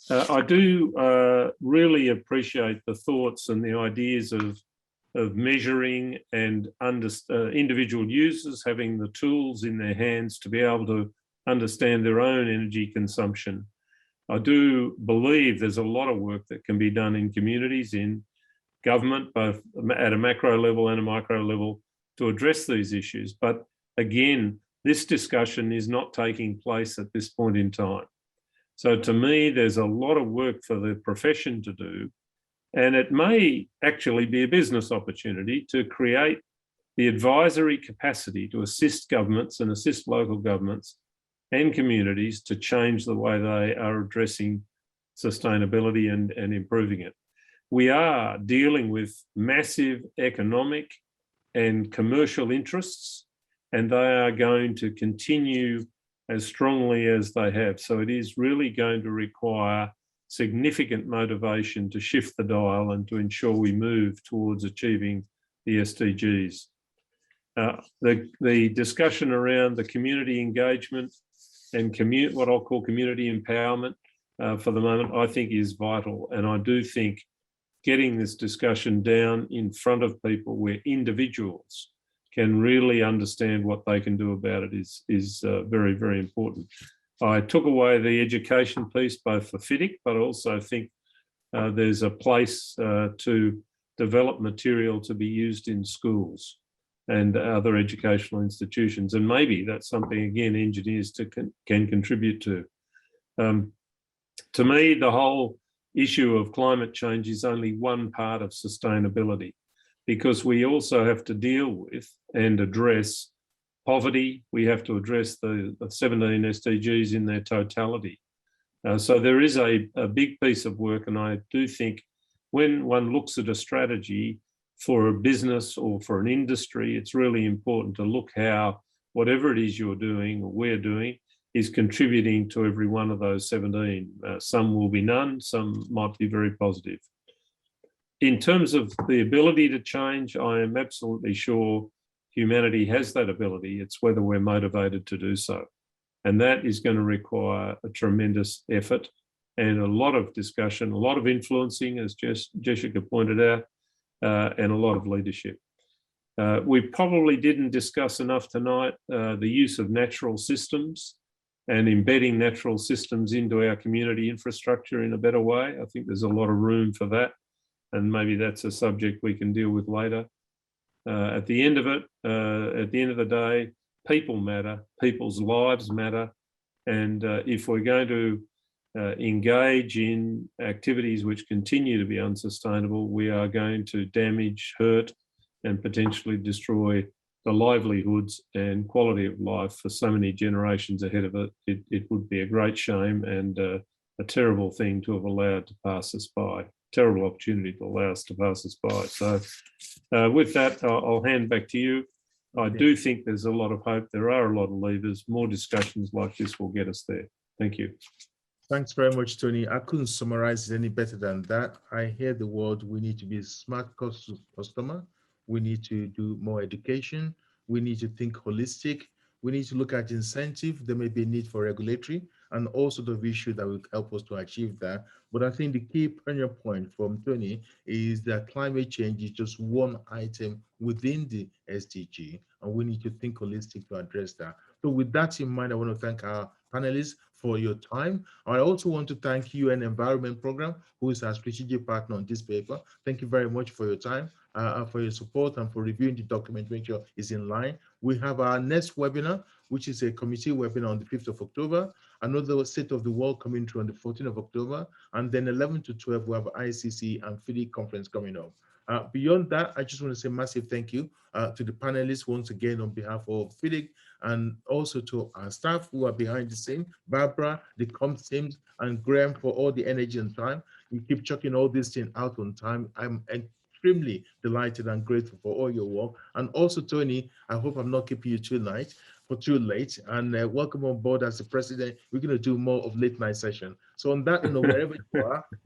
I do really appreciate the thoughts and the ideas of measuring and individual users having the tools in their hands to be able to understand their own energy consumption. I do believe there's a lot of work that can be done in communities, in government, both at a macro level and a micro level, to address these issues. But again, this discussion is not taking place at this point in time. So to me, there's a lot of work for the profession to do. And it may actually be a business opportunity to create the advisory capacity to assist governments and assist local governments and communities to change the way they are addressing sustainability and improving it. We are dealing with massive economic and commercial interests, and they are going to continue as strongly as they have. So it is really going to require significant motivation to shift the dial and to ensure we move towards achieving the SDGs. The discussion around the community engagement and what I'll call community empowerment for the moment, I think is vital. And I do think getting this discussion down in front of people where individuals can really understand what they can do about it is very, very important. I took away the education piece, both for FIDIC, but I also think there's a place to develop material to be used in schools and other educational institutions. And maybe that's something, again, engineers can contribute to. To me, the whole issue of climate change is only one part of sustainability, because we also have to deal with and address poverty. We have to address the 17 SDGs in their totality. So there is a big piece of work, and I do think when one looks at a strategy for a business or for an industry, it's really important to look how whatever it is you're doing or we're doing is contributing to every one of those 17. Some will be none, some might be very positive. In terms of the ability to change, I am absolutely sure humanity has that ability. It's whether we're motivated to do so. And that is going to require a tremendous effort and a lot of discussion, a lot of influencing, as Jessica pointed out, and a lot of leadership. We probably didn't discuss enough tonight the use of natural systems and embedding natural systems into our community infrastructure in a better way. I think there's a lot of room for that, and maybe that's a subject we can deal with later. At the end of it, at the end of the day, people matter, people's lives matter. And if we're going to engage in activities which continue to be unsustainable, we are going to damage, hurt, and potentially destroy the livelihoods and quality of life for so many generations ahead of it. It would be a great shame and a terrible thing to have allowed to pass us by. Terrible opportunity to allow us to pass us by. So with that, I'll hand back to you. I do think there's a lot of hope. There are a lot of levers. More discussions like this will get us there. Thank you. Thanks very much, Tony. I couldn't summarize it any better than that. I hear the word, we need to be a smart customer. We need to do more education. We need to think holistic. We need to look at incentive. There may be a need for regulatory and all sort of issues that will help us to achieve that. But I think the key point from Tony is that climate change is just one item within the SDG, and we need to think holistic to address that. So with that in mind, I want to thank our panelists for your time. I also want to thank UN Environment Program, who is our strategic partner on this paper. Thank you very much for your time, for your support, and for reviewing the document, make sure it's in line. We have our next webinar, which is a committee webinar on the 5th of October, another State of the World coming through on the 14th of October, and then 11 to 12, we have ICC and FIDIC conference coming up. Beyond that, I just want to say massive thank you to the panelists once again on behalf of FIDIC, and also to our staff who are behind the scene, Barbara, the comms teams, and Graham for all the energy and time. You keep chucking all these things out on time. I'm extremely delighted and grateful for all your work. And also, Tony, I hope I'm not keeping you too late. And welcome on board as the president. We're going to do more of late night session. So on that,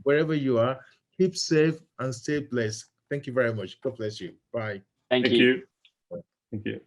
wherever you are, keep safe and stay blessed. Thank you very much. God bless you. Bye. Thank Thank you. you. Thank you.